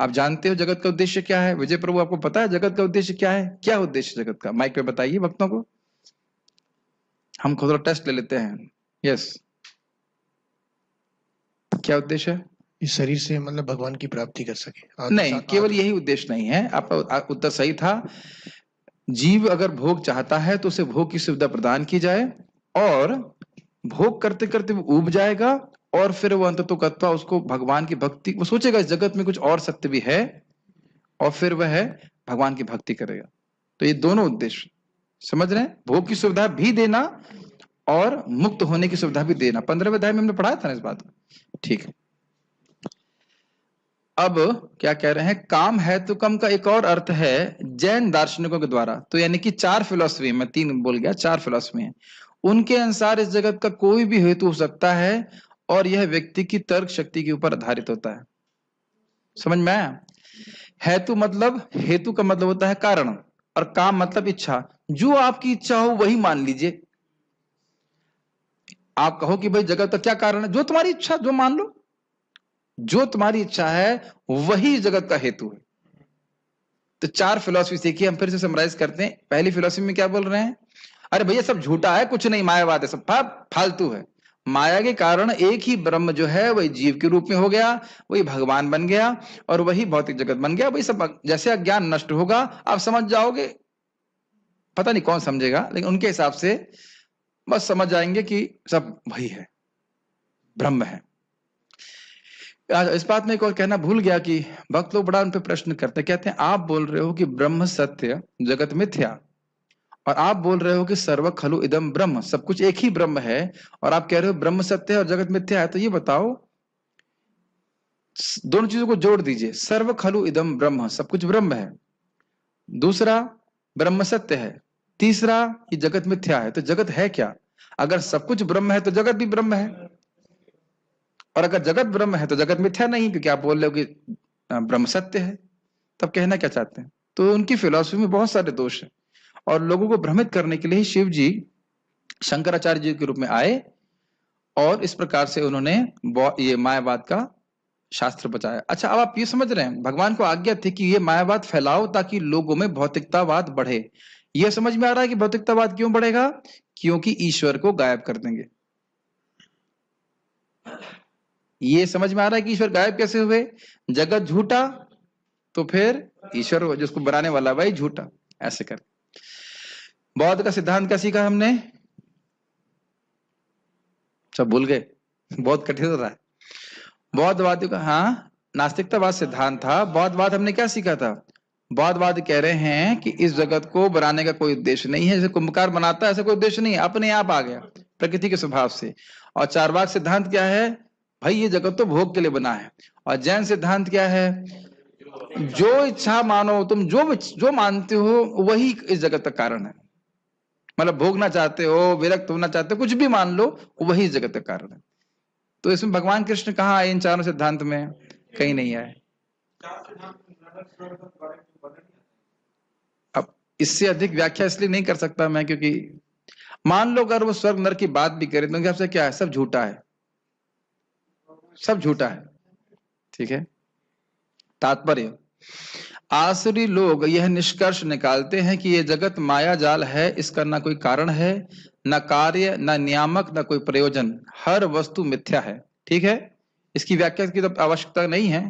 [SPEAKER 1] आप जानते हो जगत का उद्देश्य क्या है? विजय प्रभु, आपको पता है जगत का उद्देश्य क्या है? क्या उद्देश्य जगत का? माइक पे बताइए भक्तों को, हम खुद टेस्ट ले लेते हैं। यस, क्या उद्देश्य है?
[SPEAKER 3] इस शरीर से मतलब भगवान की प्राप्ति कर सके।
[SPEAKER 1] नहीं, केवल यही उद्देश्य नहीं है। आपका उत्तर सही था। जीव अगर भोग चाहता है तो उसे भोग की सुविधा प्रदान की जाए, और भोग करते करते वो ऊब जाएगा, और फिर वो अंततोगत्वा उसको भगवान की भक्ति, वो सोचेगा इस जगत में कुछ और सत्य भी है, और फिर वह भगवान की भक्ति करेगा। तो ये दोनों उद्देश्य समझ रहे हैं, भोग की सुविधा भी देना और मुक्त होने की सुविधा भी देना। 15वें अध्याय में हमने पढ़ाया था ना इस बात को। ठीक है, अब क्या कह रहे हैं, काम हेतुकम का एक और अर्थ है जैन दार्शनिकों के द्वारा। तो यानी कि 4 फिलॉसफी, मैं 3 बोल गया, 4 फिलॉसफी है, उनके अनुसार इस जगत का कोई भी हेतु हो सकता है, और यह व्यक्ति की तर्क शक्ति के ऊपर आधारित होता है। समझ में आया? हेतु का मतलब होता है कारण, और काम मतलब इच्छा। जो आपकी इच्छा हो वही मान लीजिए। आप कहो कि भाई जगत का क्या कारण है, जो तुम्हारी इच्छा, जो मान लो, जो तुम्हारी इच्छा है वही जगत का हेतु है। तो 4 फिलॉसफी सीखिए, हम फिर से समराइज करते हैं। पहली फिलॉसफी में क्या बोल रहे हैं, अरे भैया सब झूठा है, कुछ नहीं, मायावाद है, सब फालतू है। माया के कारण एक ही ब्रह्म जो है वही जीव के रूप में हो गया, वही भगवान बन गया, और वही भौतिक जगत बन गया। वही सब जैसे अज्ञान नष्ट होगा आप समझ जाओगे, पता नहीं कौन समझेगा, लेकिन उनके हिसाब से बस समझ जाएंगे कि सब वही है, ब्रह्म है। इस बात में एक और कहना भूल गया कि भक्त लोग बड़ा उन पर प्रश्न करते हैं, कहते हैं आप बोल रहे हो कि ब्रह्म सत्य जगत मिथ्या, और आप बोल रहे हो कि सर्व खलु इदम ब्रह्म, सब कुछ एक ही ब्रह्म है, और आप कह रहे हो ब्रह्म सत्य है और जगत मिथ्या है। तो ये बताओ, दोनों चीजों को जोड़ दीजिए। सर्व खलु इदम ब्रह्म, सब कुछ ब्रह्म है, दूसरा ब्रह्म सत्य है, तीसरा ये जगत मिथ्या है। तो जगत है क्या? अगर सब कुछ ब्रह्म है तो जगत भी ब्रह्म है, और अगर जगत ब्रह्म है तो जगत मिथ्या नहीं, क्योंकि आप बोल रहे हो कि ब्रह्म सत्य है। तब कहना क्या चाहते हैं? तो उनकी फिलॉसफी में बहुत सारे दोष हैं, और लोगों को भ्रमित करने के लिए ही शिव जी शंकराचार्य जी के रूप में आए, और इस प्रकार से उन्होंने ये मायावाद का शास्त्र बचाया। अच्छा, अब आप ये समझ रहे हैं, भगवान को आज्ञा थी कि ये मायावाद फैलाओ ताकि लोगों में भौतिकतावाद बढ़े। यह समझ में आ रहा है कि भौतिकतावाद क्यों बढ़ेगा? क्योंकि ईश्वर को गायब कर देंगे। ये समझ में आ रहा है कि ईश्वर गायब कैसे हुए? जगत झूठा तो फिर ईश्वर जिसको बनाने वाला वही झूठा, ऐसे कर। बौद्ध का सिद्धांत क्या सीखा हमने? सब भूल गए, बहुत कठिन हो रहा है। बौद्धवादियों का, हाँ, नास्तिकतावाद सिद्धांत था। बौद्धवाद हमने क्या सीखा था? बौद्धवाद कह रहे हैं कि इस जगत को बनाने का कोई उद्देश्य नहीं है, जैसे कुंभकार बनाता है ऐसा कोई उद्देश्य नहीं है, अपने आप आ गया प्रकृति के स्वभाव से। और चार्वाक सिद्धांत क्या है? भाई ये जगत तो भोग के लिए बना है। और जैन सिद्धांत क्या है? जो इच्छा मानो, तुम जो मानते हो वही इस जगत का कारण है। मतलब भोगना चाहते हो, विरक्त होना चाहते हो, कुछ भी मान लो, वही जगत का कारण है। तो इसमें भगवान कृष्ण कहाँ आए? इन चारों सिद्धांत में कहीं नहीं आए। अब इससे अधिक व्याख्या इसलिए नहीं कर सकता मैं, क्योंकि मान लो अगर वो स्वर्ग नरक की बात भी करे तो उनके आपसे क्या है? सब झूठा है, सब झूठा है। ठीक है, तात्पर्य, आसुरी लोग यह निष्कर्ष निकालते हैं कि यह जगत माया जाल है, इसका ना कोई कारण है, न कार्य, न नियामक, न कोई प्रयोजन, हर वस्तु मिथ्या है। ठीक है, इसकी व्याख्या की तो आवश्यकता नहीं है,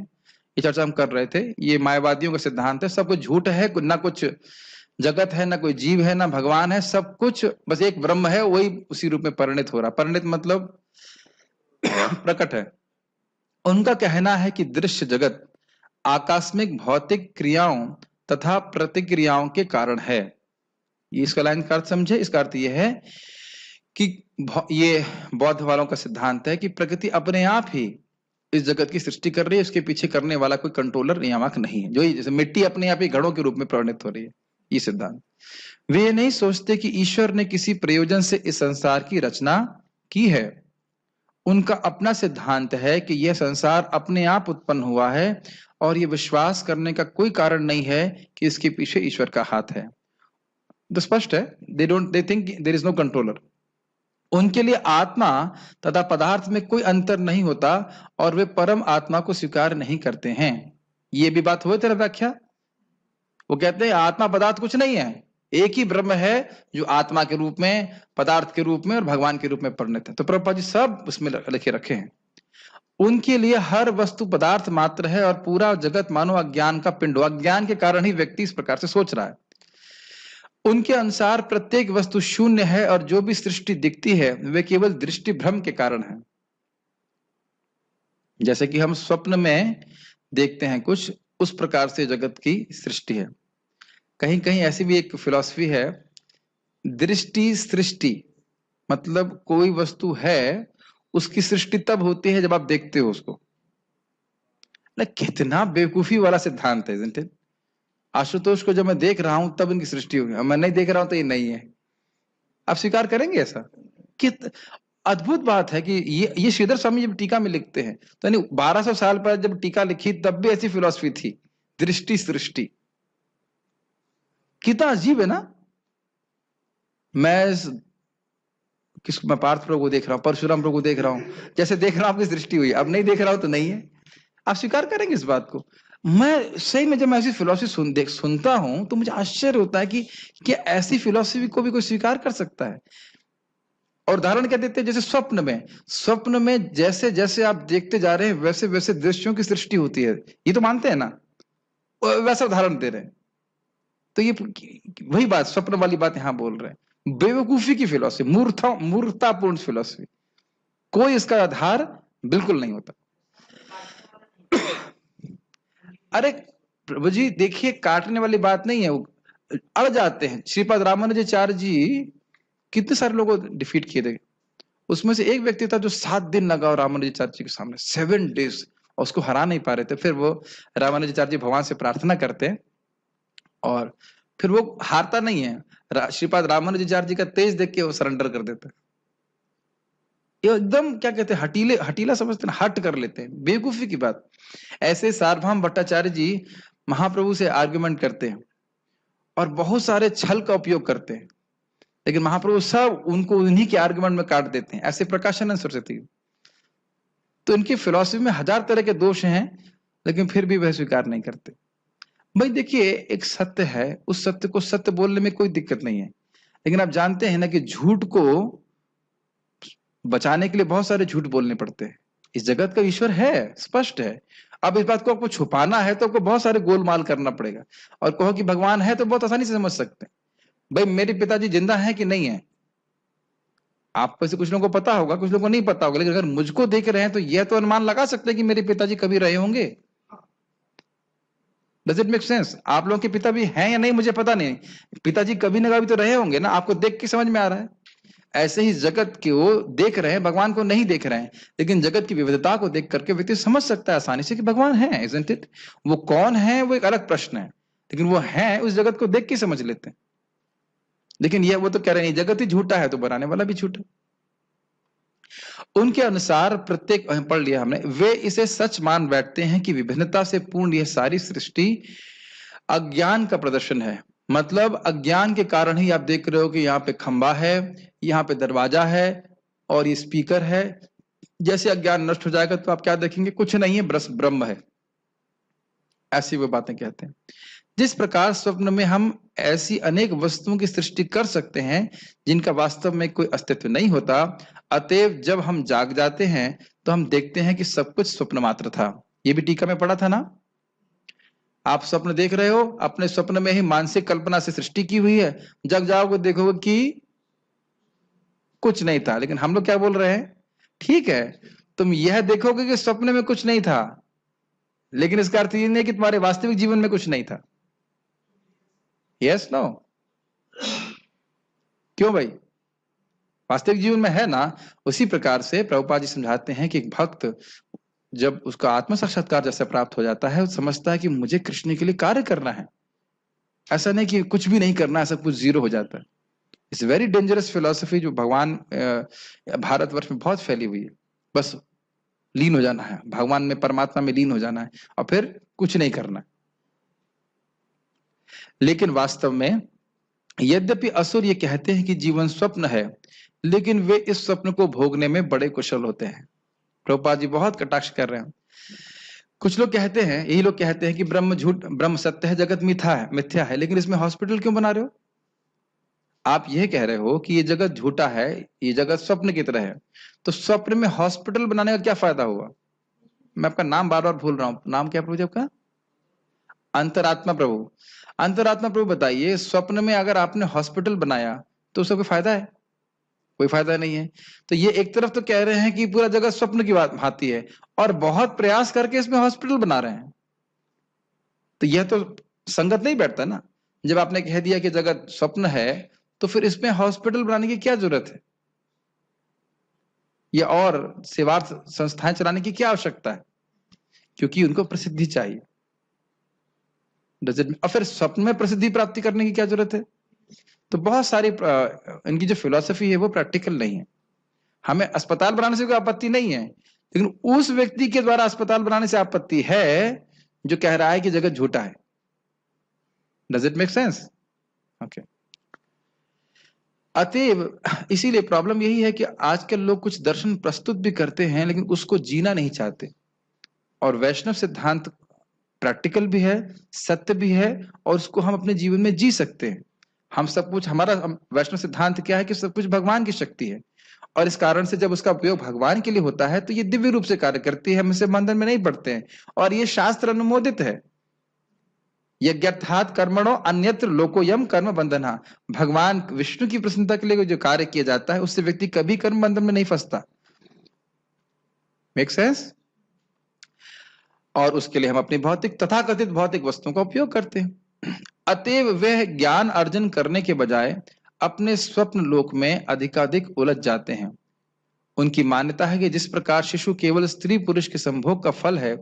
[SPEAKER 1] ये चर्चा हम कर रहे थे। ये मायावादियों का सिद्धांत है, सब कुछ झूठ है, ना कुछ जगत है, ना कोई जीव है, ना भगवान है, सब कुछ बस एक ब्रह्म है, वही उसी रूप में परिणित हो रहा। परिणित मतलब प्रकट है। उनका कहना है कि दृश्य जगत आकस्मिक भौतिक क्रियाओं तथा प्रतिक्रियाओं के कारण है। ये इसका लाइन का अर्थ समझे। इसका अर्थ यह है कि ये बौद्ध वालों का सिद्धांत है कि प्रकृति अपने आप ही इस जगत की सृष्टि कर रही है, इसके पीछे करने वाला कोई कंट्रोलर नियामक नहीं है। जो जैसे मिट्टी अपने आप ही घड़ों के रूप में परिणित हो रही है, ये सिद्धांत। वे नहीं सोचते कि ईश्वर ने किसी प्रयोजन से इस संसार की रचना की है। उनका अपना सिद्धांत है कि यह संसार अपने आप उत्पन्न हुआ है, और यह विश्वास करने का कोई कारण नहीं है कि इसके पीछे ईश्वर का हाथ है। तो स्पष्ट है, they think there is no controller. उनके लिए आत्मा तथा पदार्थ में कोई अंतर नहीं होता, और वे परम आत्मा को स्वीकार नहीं करते हैं। ये भी बात हुई तेरा व्याख्या। वो कहते हैं आत्मा पदार्थ कुछ नहीं है, एक ही ब्रह्म है जो आत्मा के रूप में, पदार्थ के रूप में और भगवान के रूप में परिणत है। तो प्रभुपाद जी सब उसमें लिखे रखे हैं। उनके लिए हर वस्तु पदार्थ मात्र है और पूरा जगत मानो अज्ञान का पिंड, अज्ञान के कारण ही व्यक्ति इस प्रकार से सोच रहा है। उनके अनुसार प्रत्येक वस्तु शून्य है और जो भी सृष्टि दिखती है वे केवल दृष्टि भ्रम के कारण है। जैसे कि हम स्वप्न में देखते हैं कुछ, उस प्रकार से जगत की सृष्टि है। कहीं कहीं ऐसी भी एक फिलॉसफी है, दृष्टि सृष्टि, मतलब कोई वस्तु है, उसकी सृष्टि तब होती है जब आप देखते हो उसको। ना कितना बेवकूफी वाला सिद्धांत है, isn't it? आशुतोष को जब मैं देख रहा हूं तब इनकी सृष्टि होगी, मैं नहीं देख रहा हूं तो ये नहीं है। आप स्वीकार करेंगे ऐसा? कित अद्भुत बात है कि ये श्रीधर स्वामी जब टीका में लिखते हैं, तो यानी 1200 साल पर जब टीका लिखी तब भी ऐसी फिलॉसफी थी, दृष्टि सृष्टि। कितना अजीब है ना। मैं पार्थ प्रभु को देख रहा हूं, परशुराम प्रभु को देख रहा हूं, जैसे देख रहा हूं आपकी सृष्टि हुई, अब नहीं देख रहा हूं तो नहीं है। आप स्वीकार करेंगे इस बात को? मैं सही में जब मैं ऐसी फिलॉसफी सुनता हूं तो मुझे आश्चर्य होता है कि क्या ऐसी फिलॉसफी को भी कोई स्वीकार कर सकता है। और उदाहरण क्या देते हैं, जैसे स्वप्न में जैसे जैसे आप देखते जा रहे हैं वैसे वैसे दृश्यों की सृष्टि होती है, ये तो मानते हैं ना, वैसा उदाहरण दे रहे हैं। तो ये वही बात, स्वप्न वाली बात यहां बोल रहे हैं। बेवकूफी की फिलॉसफी, मूर्खतापूर्ण फिलॉसफी, कोई इसका आधार बिल्कुल नहीं होता। अरे प्रभु जी देखिए, काटने वाली बात नहीं है, अड़ जाते हैं। श्रीपाद रामानुजाचार्य जी कितने सारे लोगों को डिफीट किए थे, उसमें से एक व्यक्ति था जो 7 दिन लगा रामानुजाचार्य जी के सामने, 7 डेज, और उसको हरा नहीं पा रहे थे। फिर वो रामानुजाचार्य जी भगवान से प्रार्थना करते हैं और फिर वो हारता नहीं है। श्रीपाद रामानुजाचार्य जी का तेज देख के वो सरेंडर कर देते हैं। ये एकदम क्या कहते हैं, हटीला समझते हैं, हट कर लेते हैं, बेवकूफी की बात। ऐसे सार्वभौम भट्टाचार्य जी महाप्रभु से आर्ग्यूमेंट करते हैं और बहुत सारे छल का उपयोग करते हैं, लेकिन महाप्रभु सब उनको उन्हीं के आर्गुमेंट में काट देते हैं। ऐसे प्रकाशानंद सरस्वती, तो इनकी फिलॉसफी में 1000 तरह के दोष हैं, लेकिन फिर भी वह स्वीकार नहीं करते। भाई देखिए, एक सत्य है, उस सत्य को सत्य बोलने में कोई दिक्कत नहीं है, लेकिन आप जानते हैं ना कि झूठ को बचाने के लिए बहुत सारे झूठ बोलने पड़ते हैं। इस जगत का ईश्वर है, स्पष्ट है। अब इस बात को आपको छुपाना है तो आपको बहुत सारे गोलमाल करना पड़ेगा, और कहो कि भगवान है तो बहुत आसानी से समझ सकते हैं। भाई मेरे पिताजी जिंदा है कि नहीं है, आप से कुछ लोगों को पता होगा, कुछ लोगों को नहीं पता होगा, लेकिन अगर मुझको देख रहे हैं तो यह तो अनुमान लगा सकते हैं कि मेरे पिताजी कभी रहे होंगे। Does it make sense? आप लोगों के पिता भी हैं या नहीं मुझे पता नहीं, पिताजी कभी ना कभी तो रहे होंगे ना, आपको देख के समझ में आ रहा है। ऐसे ही जगत को देख रहे हैं, भगवान को नहीं देख रहे हैं, लेकिन जगत की विविधता को देख करके व्यक्ति समझ सकता है आसानी से कि भगवान है, isn't it? वो कौन है वो एक अलग प्रश्न है, लेकिन वो है, उस जगत को देख के समझ लेते हैं। लेकिन ये वो तो कह रहे हैं जगत ही झूठा है तो बनाने वाला भी झूठा। उनके अनुसार प्रत्येक, पढ़ लिया हमने, वे इसे सच मान बैठते हैं कि विभिन्नता से पूर्ण यह सारी सृष्टि अज्ञान का प्रदर्शन है। मतलब अज्ञान के कारण ही आप देख रहे हो कि यहाँ पे खंबा है, यहाँ पे दरवाजा है और ये स्पीकर है। जैसे अज्ञान नष्ट हो जाएगा तो आप क्या देखेंगे, कुछ नहीं है, बस ब्रह्म है। ऐसी वो बातें कहते हैं। जिस प्रकार स्वप्न में हम ऐसी अनेक वस्तुओं की सृष्टि कर सकते हैं जिनका वास्तव में कोई अस्तित्व नहीं होता, अतएव जब हम जाग जाते हैं तो हम देखते हैं कि सब कुछ स्वप्न मात्र था। ये भी टीका में पढ़ा था ना। आप स्वप्न देख रहे हो, अपने स्वप्न में ही मानसिक कल्पना से सृष्टि की हुई है, जग जाओगे देखोगे कि कुछ नहीं था। लेकिन हम लोग क्या बोल रहे हैं, ठीक है तुम यह देखोगे कि स्वप्न में कुछ नहीं था, लेकिन इसका अर्थ ये नहीं कि तुम्हारे वास्तविक जीवन में कुछ नहीं था। Yes no? क्यों भाई, वास्तविक जीवन में है ना। उसी प्रकार से प्रभुपाद जी समझाते हैं कि एक भक्त जब उसका आत्म साक्षात्कार जैसे प्राप्त हो जाता है, समझता है कि मुझे कृष्ण के लिए कार्य करना है, ऐसा नहीं कि कुछ भी नहीं करना है, सब कुछ जीरो हो जाता है। इट्स वेरी डेंजरस फिलॉसफी जो भगवान भारतवर्ष में बहुत फैली हुई है। बस लीन हो जाना है भगवान में, परमात्मा में लीन हो जाना है और फिर कुछ नहीं करना। लेकिन वास्तव में यद्यपि असुर ये कहते हैं कि जीवन स्वप्न है, लेकिन वे इस स्वप्न को भोगने में बड़े कुशल होते हैं। प्रभुपाद जी बहुत कटाक्ष कर रहे हैं। कुछ लोग कहते हैं, यही लोग कहते हैं कि ब्रह्म झूठ, ब्रह्म सत्य है, जगत मिथ्या है, लेकिन इसमें हॉस्पिटल क्यों बना रहे हो? आप यह कह रहे हो कि ये जगत झूठा है, ये जगत स्वप्न की तरह है, तो स्वप्न में हॉस्पिटल बनाने का क्या फायदा हुआ? मैं आपका नाम बार बार भूल रहा हूं, नाम क्या प्रभु जी आपका? अंतरात्मा प्रभु। अंतरात्मा प्रभु बताइए, स्वप्न में अगर आपने हॉस्पिटल बनाया तो उसका कोई फायदा है? कोई फायदा नहीं है। तो ये एक तरफ तो कह रहे हैं कि पूरा जगत स्वप्न की बात भांति है, और बहुत प्रयास करके इसमें हॉस्पिटल बना रहे हैं, तो यह तो संगत नहीं बैठता ना। जब आपने कह दिया कि जगत स्वप्न है, तो फिर इसमें हॉस्पिटल बनाने की क्या जरूरत है, या और सेवार्थ संस्थाएं चलाने की क्या आवश्यकता है? क्योंकि उनको प्रसिद्धि चाहिए। और फिर स्वप्न में प्रसिद्धि प्राप्ति करने की क्या जरूरत है? तो बहुत सारी इनकी जो फिलॉसफी है वो प्रैक्टिकल नहीं है। हमें अस्पताल बनाने से कोई आपत्ति नहीं है, लेकिन उस व्यक्ति के द्वारा अस्पताल बनाने से आपत्ति है जो कह रहा है कि जगत झूठा है। Does it make sense? Okay. अतएव इसीलिए प्रॉब्लम यही है कि आजकल लोग कुछ दर्शन प्रस्तुत भी करते हैं, लेकिन उसको जीना नहीं चाहते। और वैष्णव सिद्धांत प्रैक्टिकल भी है, सत्य भी है, और उसको हम अपने जीवन में जी सकते हैं। हम सब कुछ, हमारा वैष्णव सिद्धांत क्या है कि सब कुछ भगवान की शक्ति है, और इस कारण से जब उसका उपयोग भगवान के लिए होता है तो ये दिव्य रूप से कार्य करती है, हम इसे बंधन में नहीं पड़ते हैं, और ये शास्त्र अनुमोदित है। यज्ञार्थात् कर्मणो अन्यत्र लोकोयम कर्म बंधना। भगवान विष्णु की प्रसन्नता के लिए जो कार्य किया जाता है उससे व्यक्ति कभी कर्म बंधन में नहीं फंसता। Make sense? और उसके लिए हम अपनी भौतिक, तथाकथित भौतिक वस्तुओं का उपयोग करते हैं। अतएव वह ज्ञान अर्जन करने के बजाय अपने स्वप्न लोक में अधिकाधिक उलझ जाते हैं। उनकी मान्यता है कि जिस प्रकार शिशु केवल स्त्री पुरुष के संभोग का फल है,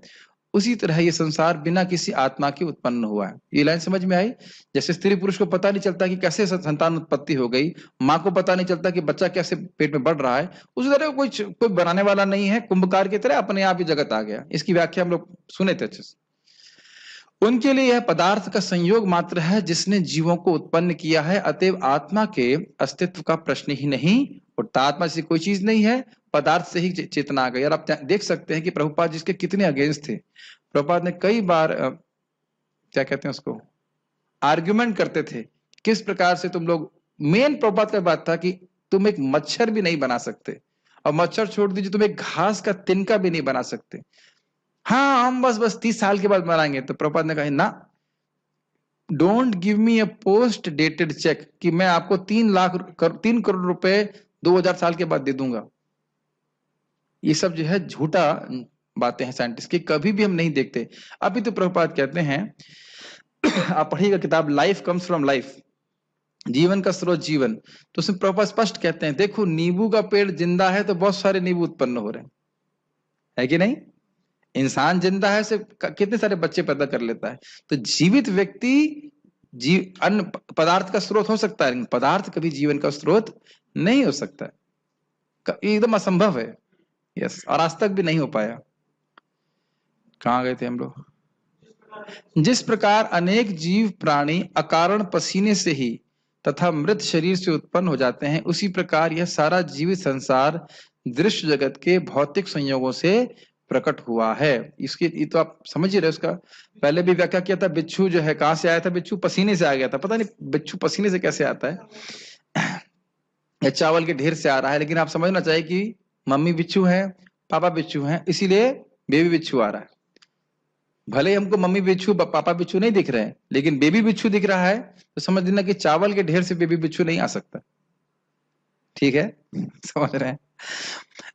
[SPEAKER 1] उसी तरह ये संसार बिना किसी आत्मा के उत्पन्न हुआ है। ये लाइन समझ में आई? जैसे स्त्री पुरुष को पता नहीं चलता कि कैसे संतान उत्पत्ति हो गई, माँ को पता नहीं चलता कि बच्चा कैसे पेट में बढ़ रहा है, उसी तरह कोई बनाने वाला नहीं है, कुंभकार की तरह अपने आप ही जगत आ गया। इसकी व्याख्या हम लोग सुने थे अच्छे से। उनके लिए यह पदार्थ का संयोग मात्र है जिसने जीवों को उत्पन्न किया है, अतएव आत्मा के अस्तित्व का प्रश्न ही नहीं उठता। आत्मा से कोई चीज नहीं है, पदार्थ से ही चेतना आ गई। और आप देख सकते हैं कि प्रभुपाद जिसके कितने अगेंस्ट थे। प्रभुपाद ने कई बार क्या कहते हैं उसको, आर्ग्यूमेंट करते थे, किस प्रकार से तुम लोग, मेन प्रभुपाद का बात था कि तुम एक मच्छर भी नहीं बना सकते, और मच्छर छोड़ दीजिए, तुम एक घास का तिनका भी नहीं बना सकते। हाँ, हम बस 30 साल के बाद बनाएंगे। तो प्रभुपाद ने कहा ना, don't give me a post dated cheque कि मैं आपको 3 करोड़ रुपए 2000 साल के बाद दे दूंगा। ये सब जो है झूठा बातें हैं साइंटिस्ट की, कभी भी हम नहीं देखते। अभी तो प्रभुपाद कहते हैं आप पढ़िएगा किताब लाइफ कम्स फ्रॉम लाइफ, जीवन का स्रोत जीवन, तो उसमें प्रभुपाद स्पष्ट कहते हैं, देखो नींबू का पेड़ जिंदा है तो बहुत सारे नींबू उत्पन्न हो रहे हैं, है कि नहीं? इंसान जिंदा है से कितने सारे बच्चे पैदा कर लेता है। तो जीवित व्यक्ति अन्न पदार्थ का स्रोत हो सकता है, लेकिन पदार्थ कभी जीवन का स्रोत नहीं हो सकता है, एकदम असंभव है। यस, और आज तक भी नहीं हो पाया। कहाँ गए थे हम लोग? जिस प्रकार अनेक जीव प्राणी अकारण पसीने से ही तथा मृत शरीर से उत्पन्न हो जाते हैं, उसी प्रकार यह सारा जीवित संसार दृश्य जगत के भौतिक संयोगों से प्रकट हुआ है। इसकी ये तो आप समझ ही रहे, उसका पहले भी व्याख्या किया था। बिच्छू जो है कहां से आया था? बिच्छू पसीने से आ गया था। पता नहीं बिच्छू पसीने से कैसे आता है, या चावल के ढेर से आ रहा है, लेकिन आप समझना चाहिए कि मम्मी बिच्छू है, पापा बिच्छू है, इसीलिए बेबी बिच्छू आ रहा है। भले हमको मम्मी बिच्छू पापा बिच्छू नहीं दिख रहे हैं, लेकिन बेबी बिच्छू दिख रहा है, तो समझ लेना कि चावल के ढेर से बेबी बिच्छू नहीं आ सकता। ठीक है, समझ रहे हैं?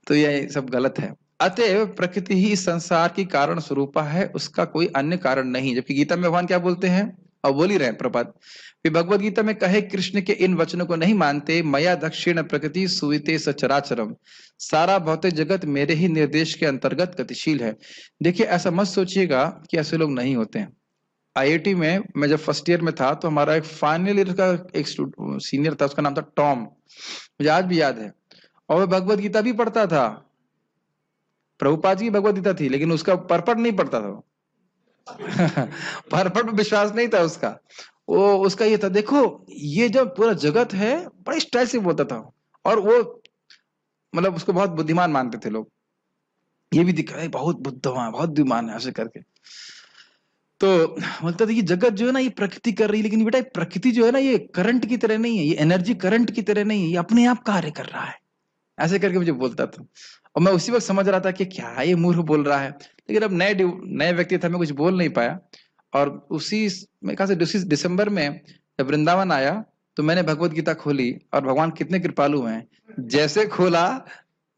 [SPEAKER 1] तो ये सब गलत है। अतएव प्रकृति ही इस संसार की कारण स्वरूपा है, उसका कोई अन्य कारण नहीं। जबकि गीता में भगवान क्या बोलते हैं, और बोल ही रहे हैं प्रभुपाद, भगवद गीता में कहे, कृष्ण के इन वचनों को नहीं मानते, मया दक्षिण प्रकृति सुविते सचराचरम, सारा भौतिक जगत मेरे ही निर्देश के अंतर्गत गतिशील है। देखिए, ऐसा मत सोचिएगा कि ऐसे लोग नहीं होते हैं। आईआईटी में मैं जब फर्स्ट ईयर में था, तो हमारा एक फाइनल ईयर का एक सीनियर था, उसका नाम था टॉम, मुझे आज भी याद है, और वह भगवद गीता भी पढ़ता था। प्रभुपाद की भगवद गीता थी, लेकिन उसका परपट नहीं पढ़ता था परपट में विश्वास नहीं था उसका। वो उसका ये था, देखो ये जो पूरा जगत है, बड़े स्टाइल से बोलता था, और वो मतलब उसको बहुत बुद्धिमान मानते थे लोग। ये भी दिख रहा है बहुत बुद्धिमान, बहुत बुद्धिमान है, ऐसे करके। तो बोलता था ये जगत जो है ना ये प्रकृति कर रही है, लेकिन बेटा प्रकृति जो है ना ये करंट की तरह नहीं है, ये एनर्जी करंट की तरह नहीं है, ये अपने आप कार्य कर रहा है, ऐसे करके मुझे बोलता था। और मैं उसी वक्त समझ रहा था कि क्या ये मूर्ख बोल रहा है, लेकिन अब नए व्यक्ति था, मैं कुछ बोल नहीं पाया। और उसी मैं कहा से दिसंबर में जब वृंदावन आया तो मैंने भगवत गीता खोली, और भगवान कितने कृपालु हैं, जैसे खोला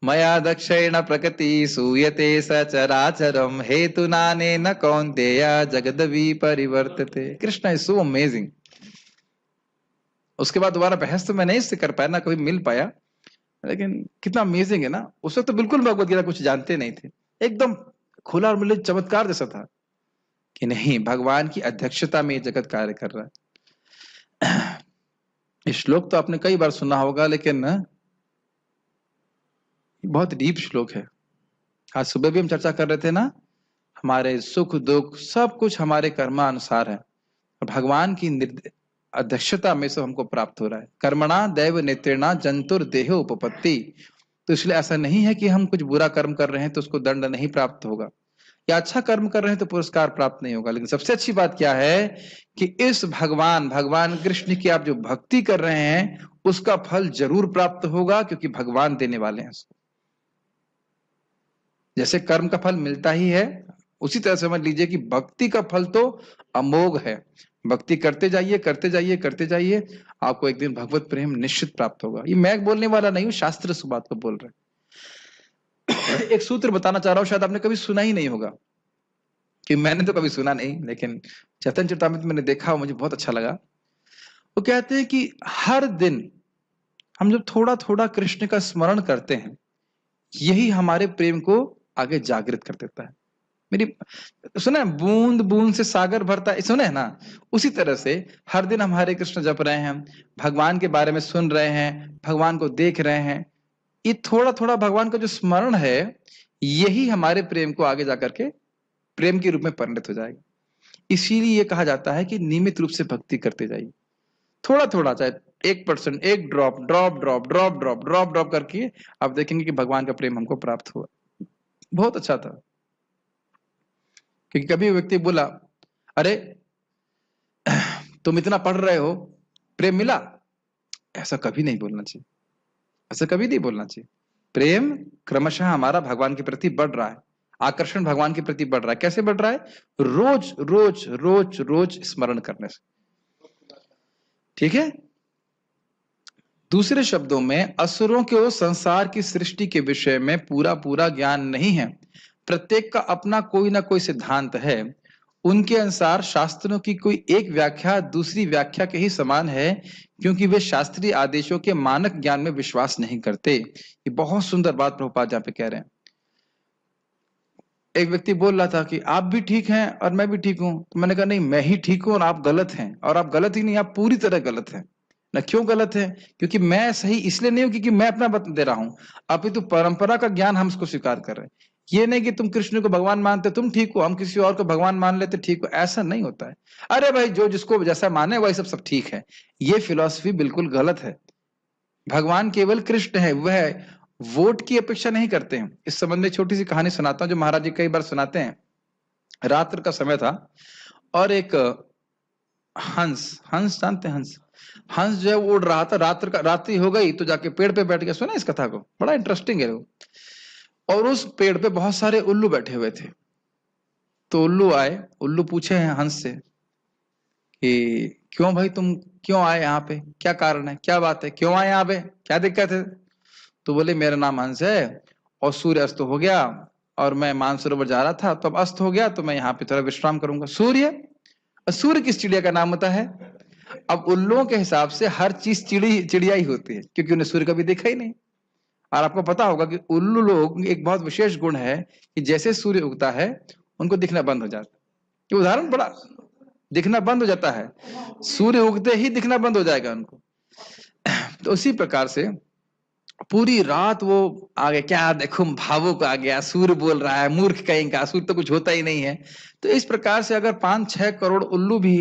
[SPEAKER 1] मया दक्षिण प्रकृति सूयते सचराचरम हेतु नाने न कौन्तेय जगदवि परिवर्तते। Krishna is so amazing. उसके बाद दोबारा बहस तो मैं नहीं इससे कर पाया, ना कभी मिल पाया, लेकिन कितना अमेजिंग है ना। उस वक्त तो बिल्कुल भगवत गीता कुछ जानते नहीं थे, एकदम खुला और मिले चमत्कार जैसा था कि नहीं भगवान की अध्यक्षता में ये जगत कार्य कर रहा है। ये श्लोक तो आपने कई बार सुना होगा, लेकिन बहुत डीप श्लोक है। आज सुबह भी हम चर्चा कर रहे थे ना, हमारे सुख दुख सब कुछ हमारे कर्मानुसार है, और भगवान की अध्यक्षता में से हमको प्राप्त हो रहा है। कर्मणा दैव नेत्रेणा जंतुर देह उपपत्ति। तो इसलिए ऐसा नहीं है कि हम कुछ बुरा कर्म कर रहे हैं तो उसको दंड नहीं प्राप्त होगा, या अच्छा कर्म कर रहे हैं तो पुरस्कार प्राप्त नहीं होगा। लेकिन सबसे अच्छी बात क्या है कि इस भगवान कृष्ण की आप जो भक्ति कर रहे हैं उसका फल जरूर प्राप्त होगा, क्योंकि भगवान देने वाले हैं उसको। जैसे कर्म का फल मिलता ही है, उसी तरह समझ लीजिए कि भक्ति का फल तो अमोघ है। भक्ति करते जाइए करते जाइए करते जाइए, आपको एक दिन भगवत प्रेम निश्चित प्राप्त होगा। ये मैं बोलने वाला नहीं हूं, शास्त्र इस बात को बोल रहे। एक सूत्र बताना चाह रहा हूं, शायद आपने कभी सुना ही नहीं होगा, कि मैंने तो कभी सुना नहीं, लेकिन चैतन्य चरितामृत मैंने देखा, मुझे बहुत अच्छा लगा। वो कहते हैं कि हर दिन हम जब थोड़ा थोड़ा कृष्ण का स्मरण करते हैं, यही हमारे प्रेम को आगे जागृत कर देता है। मेरी सुना है, बूंद बूंद से सागर भरता है, सुना है ना। उसी तरह से हर दिन हम हरे कृष्ण जप रहे हैं, भगवान के बारे में सुन रहे हैं, भगवान को देख रहे हैं, ये थोड़ा थोड़ा भगवान का जो स्मरण है यही हमारे प्रेम को आगे जाकर के प्रेम के रूप में परिणत हो जाएगा। इसीलिए ये कहा जाता है कि नियमित रूप से भक्ति करते जाइए, थोड़ा थोड़ा, चाहे 1%, एक drop drop drop drop drop drop drop करके आप देखेंगे कि भगवान का प्रेम हमको प्राप्त हुआ। बहुत अच्छा था। क्योंकि कभी व्यक्ति बोला अरे तुम इतना पढ़ रहे हो, प्रेम मिला, ऐसा कभी नहीं बोलना चाहिए, ऐसा कभी नहीं बोलना चाहिए। प्रेम क्रमशः हमारा भगवान के प्रति बढ़ रहा है, आकर्षण भगवान के प्रति बढ़ रहा है। कैसे बढ़ रहा है? रोज रोज रोज रोज स्मरण करने से। ठीक है। दूसरे शब्दों में असुरों को संसार की सृष्टि के विषय में पूरा पूरा ज्ञान नहीं है। प्रत्येक का अपना कोई ना कोई सिद्धांत है। उनके अनुसार शास्त्रों की कोई एक व्याख्या दूसरी व्याख्या के ही समान है, क्योंकि वे शास्त्रीय आदेशों के मानक ज्ञान में विश्वास नहीं करते। ये बहुत सुंदर बात प्रभुपाद जहाँ पे कह रहे हैं। एक व्यक्ति बोल रहा था कि आप भी ठीक हैं और मैं भी ठीक हूं, तो मैंने कहा नहीं, मैं ही ठीक हूं और आप गलत हैं, और आप गलत ही नहीं, आप पूरी तरह गलत हैं। ना क्यों गलत है? क्योंकि मैं सही इसलिए नहीं हूं क्योंकि मैं अपना बता दे रहा हूं, अपितु परंपरा का ज्ञान हम उसको स्वीकार कर रहे हैं। ये नहीं कि तुम कृष्ण को भगवान मानते तुम ठीक हो, हम किसी और को भगवान मान लेते ठीक हो, ऐसा नहीं होता है। अरे भाई जो जिसको जैसा माने वही सब ठीक है, ये फिलॉसफी बिल्कुल गलत है। भगवान केवल कृष्ण है, वह वोट की अपेक्षा नहीं करते हैं। इस संबंध में छोटी सी कहानी सुनाता हूं जो महाराज जी कई बार सुनाते हैं। रात्र का समय था और एक हंस जानते हैं, हंस जो है वो उड़ रहा था। रात्रि हो गई तो जाके पेड़ पे बैठ गया। सुना इस कथा को, बड़ा इंटरेस्टिंग है वो। और उस पेड़ पे बहुत सारे उल्लू बैठे हुए थे। तो उल्लू आए, उल्लू पूछे हैं हंस से कि क्यों भाई तुम क्यों आए यहाँ पे, क्या कारण है, क्या बात है, क्यों आए यहाँ पे, क्या दिक्कत है? तो बोले मेरा नाम हंस है और सूर्य अस्त हो गया और मैं मानसरोवर जा रहा था, तो अब अस्त हो गया तो मैं यहाँ पे थोड़ा विश्राम करूंगा। सूर्य किस चिड़िया का नाम होता है? अब उल्लुओं के हिसाब से हर चीज चिड़िया ही होती है, क्योंकि उन्हें सूर्य कभी देखा ही नहीं। और आपको पता होगा कि उल्लू लोग एक बहुत विशेष गुण है कि जैसे सूर्य उगता है उनको दिखना बंद हो जाता है। ये उदाहरण बड़ा, दिखना बंद हो जाता है, सूर्य उगते ही दिखना बंद हो जाएगा उनको। तो उसी प्रकार से पूरी रात वो आगे, क्या देखो भावुक आ गया, सूर्य बोल रहा है, मूर्ख कहीं का, सूर्य तो कुछ होता ही नहीं है। तो इस प्रकार से अगर 5-6 करोड़ उल्लू भी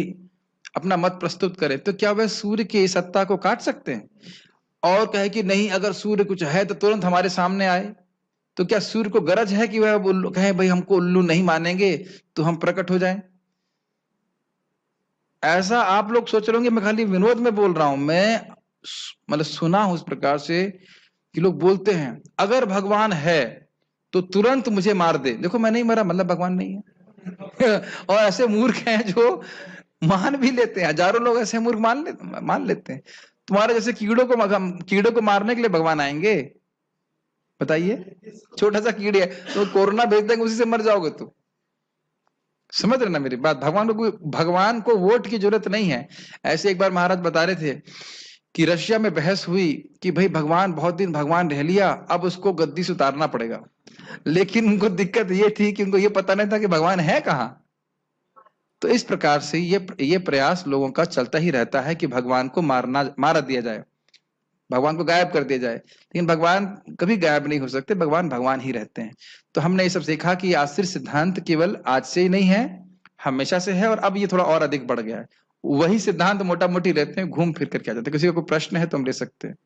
[SPEAKER 1] अपना मत प्रस्तुत करें तो क्या वह सूर्य की सत्ता को काट सकते हैं? और कहे कि नहीं, अगर सूर्य कुछ है तो तुरंत हमारे सामने आए, तो क्या सूर्य को गरज है कि वह उल्लू कहे भाई हमको उल्लू नहीं मानेंगे तो हम प्रकट हो जाएं? ऐसा आप लोग सोच रहे होंगे मैं खाली विनोद में बोल रहा हूं, मैं मतलब सुना हूं इस प्रकार से कि लोग बोलते हैं अगर भगवान है तो तुरंत मुझे मार दे। देखो मैं नहीं मरा मतलब भगवान नहीं है। और ऐसे मूर्ख हैं जो मान भी लेते हैं, हजारों लोग ऐसे मूर्ख मान लेते हैं। तुम्हारे जैसे कीड़ों को मारने के लिए भगवान आएंगे? बताइए, छोटा सा कीड़े है तो कोरोना भेज देंगे, उसी से मर जाओगे तुम। समझ रहे ना मेरी बात? भगवान को वोट की जरूरत नहीं है। ऐसे एक बार महाराज बता रहे थे कि रशिया में बहस हुई कि भाई भगवान बहुत दिन भगवान रह लिया, अब उसको गद्दी से उतारना पड़ेगा। लेकिन उनको दिक्कत ये थी कि उनको ये पता नहीं था कि भगवान है कहाँ। तो इस प्रकार से ये प्रयास लोगों का चलता ही रहता है कि भगवान को मार दिया जाए, भगवान को गायब कर दिया जाए। लेकिन भगवान कभी गायब नहीं हो सकते, भगवान भगवान ही रहते हैं। तो हमने ये सब सीखा कि आश्रित सिद्धांत केवल आज से ही नहीं है, हमेशा से है, और अब ये थोड़ा और अधिक बढ़ गया है। वही सिद्धांत मोटा मोटी रहते हैं, घूम फिर करके आ जाते हैं। किसी को कोई प्रश्न है तो हम ले सकते हैं।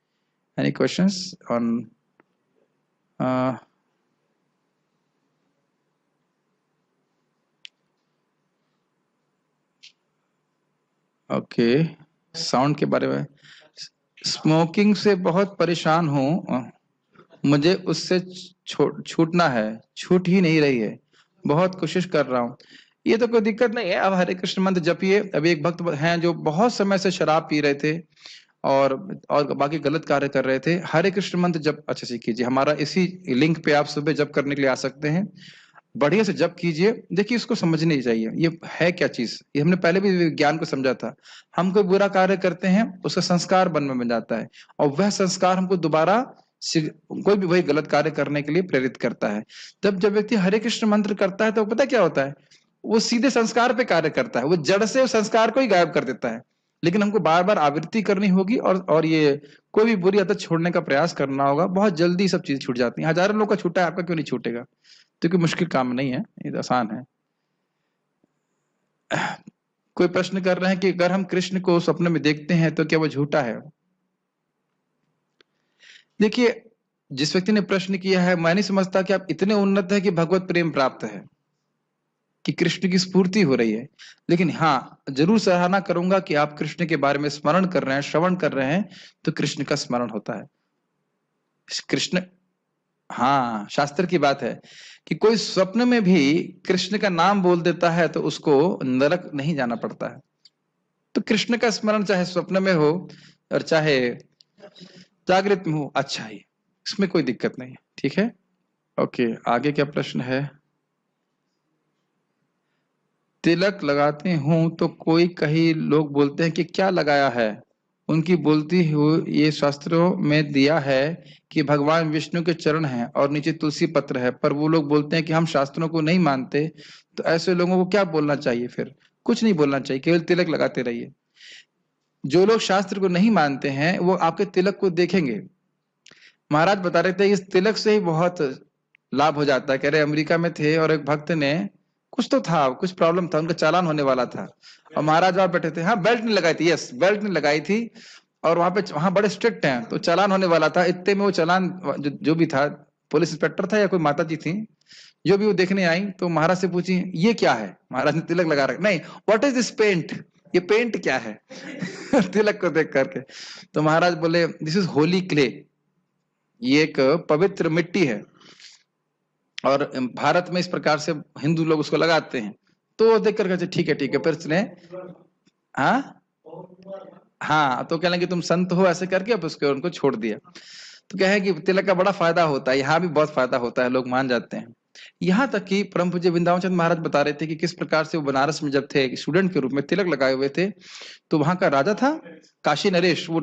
[SPEAKER 1] Any questions on okay, sound के बारे में। स्मोकिंग से बहुत परेशान हूँ, मुझे उससे छूटना है, छूट ही नहीं रही है, बहुत कोशिश कर रहा हूँ। ये तो कोई दिक्कत नहीं है, अब हरे कृष्ण मंत्र जपिए। अभी एक भक्त हैं जो बहुत समय से शराब पी रहे थे और बाकी गलत कार्य कर रहे थे। हरे कृष्ण मंत्र जप अच्छे से कीजिए, हमारा इसी लिंक पे आप सुबह जप करने के लिए आ सकते हैं। बढ़िया से जप कीजिए। देखिए इसको समझनी चाहिए ये है क्या चीज, ये हमने पहले भी विज्ञान को समझा था। हम कोई बुरा कार्य करते हैं, उसका संस्कार मन में बन जाता है, और वह संस्कार हमको दोबारा कोई भी वही गलत कार्य करने के लिए प्रेरित करता है। जब व्यक्ति हरे कृष्ण मंत्र करता है तो पता क्या होता है, वो सीधे संस्कार पे कार्य करता है, वो जड़ से उस संस्कार को ही गायब कर देता है। लेकिन हमको बार बार आवृत्ति करनी होगी और ये कोई भी बुरी आदत छोड़ने का प्रयास करना होगा। बहुत जल्दी सब चीजें छूट जाती हैं। हजारों लोग का छूटा है, आपका क्यों नहीं छूटेगा? क्योंकि मुश्किल काम नहीं है, ये आसान है। कोई प्रश्न कर रहे हैं कि अगर हम कृष्ण को स्वप्न में देखते हैं तो क्या वो झूठा है? देखिए, जिस व्यक्ति ने प्रश्न किया है, मैं नहीं समझता कि आप इतने उन्नत है कि भगवत प्रेम प्राप्त है, कि कृष्ण की स्फूर्ति हो रही है। लेकिन हाँ, जरूर सराहना करूंगा कि आप कृष्ण के बारे में स्मरण कर रहे हैं, श्रवण कर रहे हैं, तो कृष्ण का स्मरण होता है। कृष्ण, हाँ, शास्त्र की बात है कि कोई स्वप्न में भी कृष्ण का नाम बोल देता है तो उसको नरक नहीं जाना पड़ता है। तो कृष्ण का स्मरण चाहे स्वप्न में हो और चाहे जागृत में हो, अच्छा ही, इसमें कोई दिक्कत नहीं है। ठीक है, ओके, आगे क्या प्रश्न है? तिलक लगाते हूं तो कोई कई लोग बोलते हैं कि क्या लगाया है, उनकी बोलती हुई ये शास्त्रों में दिया है कि भगवान विष्णु के चरण हैं और नीचे तुलसी पत्र है, पर वो लोग बोलते हैं कि हम शास्त्रों को नहीं मानते। तो ऐसे लोगों को क्या बोलना चाहिए? फिर कुछ नहीं बोलना चाहिए, केवल तिलक लगाते रहिए। जो लोग शास्त्र को नहीं मानते हैं वो आपके तिलक को देखेंगे। महाराज बता रहे थे इस तिलक से ही बहुत लाभ हो जाता है। कह रहे अमेरिका में थे और एक भक्त ने कुछ तो था, कुछ प्रॉब्लम था, उनका चालान होने वाला था, और महाराज वहां बैठे थे। हाँ, बेल्ट नहीं लगाई थी, यस, बेल्ट नहीं लगाई थी, और वहां बड़े स्ट्रिक्ट हैं, तो चालान होने वाला था। इतने में वो चालान जो भी था, पुलिस इंस्पेक्टर था या कोई माता जी थी, जो भी वो देखने आई, तो महाराज से पूछी ये क्या है? महाराज ने तिलक लगा रखा। नहीं, व्हाट इज दिस पेंट, ये पेंट क्या है? तिलक को देख करके तो महाराज बोले दिस इज होली क्ले, ये एक पवित्र मिट्टी है, और भारत में इस प्रकार से हिंदू लोग उसको लगाते हैं। तो देख करके ठीक है फिर उसने हाँ, तो कह लगे तुम संत हो, ऐसे करके अब उसके उनको छोड़ दिया। तो क्या है कि तिलक का बड़ा फायदा होता है, यहाँ भी बहुत फायदा होता है, लोग मान जाते हैं। यहाँ तक कि परम पूज्य वृंदावन चंद महाराज बता रहे थे कि किस प्रकार से वो बनारस में जब थे स्टूडेंट के रूप में तिलक लगाए हुए थे, तो वहां का राजा था काशी नरेश, वो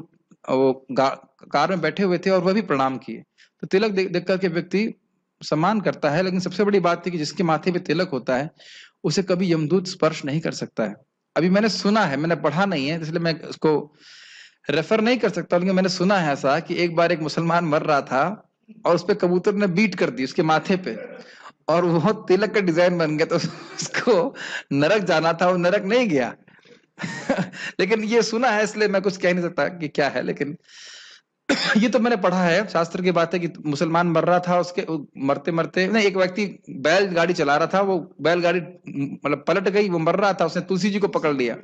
[SPEAKER 1] कार में बैठे हुए थे और वह भी प्रणाम किए। तो तिलक देख करके व्यक्ति सम्मान करता है। लेकिन सबसे बड़ी बात थी कि जिसके माथे पे तिलक होता है उसे कभी यमदूत स्पर्श नहीं कर सकता है। अभी मैंने सुना है, मैंने पढ़ा नहीं है इसलिए मैं उसको रेफर नहीं कर सकता, लेकिन मैंने सुना है ऐसा कि एक बार एक मुसलमान मर रहा था और उस पे कबूतर ने बीट कर दी उसके माथे पे, और वो तिलक का डिजाइन बन गया, तो उसको नरक जाना था, वो नरक नहीं गया। लेकिन ये सुना है इसलिए मैं कुछ कह नहीं सकता कि क्या है। लेकिन ये तो मैंने पढ़ा है, शास्त्र की बात है कि मुसलमान मर रहा था, उसके मरते मरते नहीं, एक व्यक्ति बैलगाड़ी चला रहा था, वो बैलगाड़ी मतलब पलट गई, वो मर रहा था, उसने तुलसी जी को पकड़ लिया।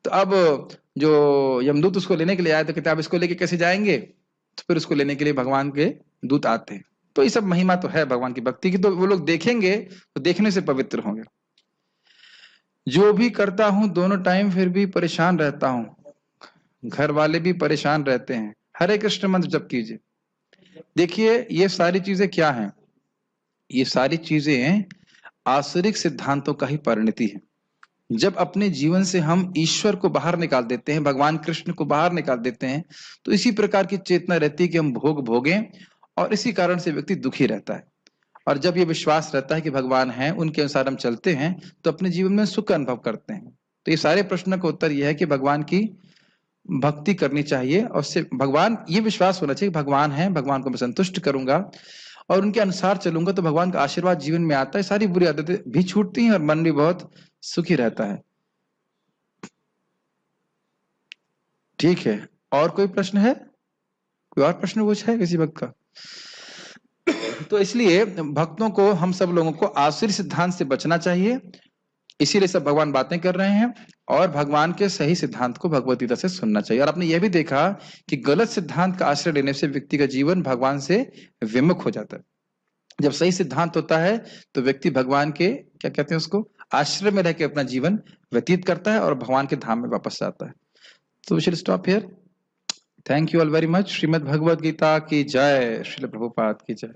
[SPEAKER 1] तो अब जो यमदूत उसको लेने के लिए आए तो कहते आप इसको लेके कैसे जाएंगे? तो फिर उसको लेने के लिए भगवान के दूत आते हैं। तो ये सब महिमा तो है भगवान की भक्ति की, तो वो लोग देखेंगे तो देखने से पवित्र होंगे। जो भी करता हूं दोनों टाइम फिर भी परेशान रहता हूं, घर वाले भी परेशान रहते हैं, हरे कृष्ण मंत्र जप कीजिए। देखिए ये सारी चीजें क्या हैं? ये सारी चीजें आसुरिक सिद्धांतों का ही परिणति है। जब अपने जीवन से हम ईश्वर को बाहर निकाल देते हैं, भगवान कृष्ण को बाहर निकाल देते हैं, तो इसी प्रकार की चेतना रहती है कि हम भोग भोगें, और इसी कारण से व्यक्ति दुखी रहता है। और जब ये विश्वास रहता है कि भगवान है, उनके अनुसार हम चलते हैं, तो अपने जीवन में सुख अनुभव करते हैं। तो ये सारे प्रश्नों का उत्तर यह है कि भगवान की भक्ति करनी चाहिए, और उससे भगवान, ये विश्वास होना चाहिए कि भगवान है, भगवान को मैं संतुष्ट करूंगा और उनके अनुसार चलूंगा तो भगवान का आशीर्वाद जीवन में आता है, सारी बुरी आदतें भी छूटती हैं और मन भी बहुत सुखी रहता है। ठीक है, और कोई प्रश्न है? कोई और प्रश्न कुछ है किसी भक्त का? तो इसलिए भक्तों को, हम सब लोगों को आसुरी सिद्धांत से बचना चाहिए, इसीलिए सब भगवान बातें कर रहे हैं, और भगवान के सही सिद्धांत को भगवत गीता से सुनना चाहिए। और आपने यह भी देखा कि गलत सिद्धांत का आश्रय लेने से व्यक्ति का जीवन भगवान से विमुख हो जाता है। जब सही सिद्धांत होता है तो व्यक्ति भगवान के, क्या कहते हैं उसको, आश्रय में रह के अपना जीवन व्यतीत करता है और भगवान के धाम में वापस जाता है। तो we should stop here. Thank you all very much. Shrimad Bhagavad Gita की जय, श्रील प्रभुपाद की जय।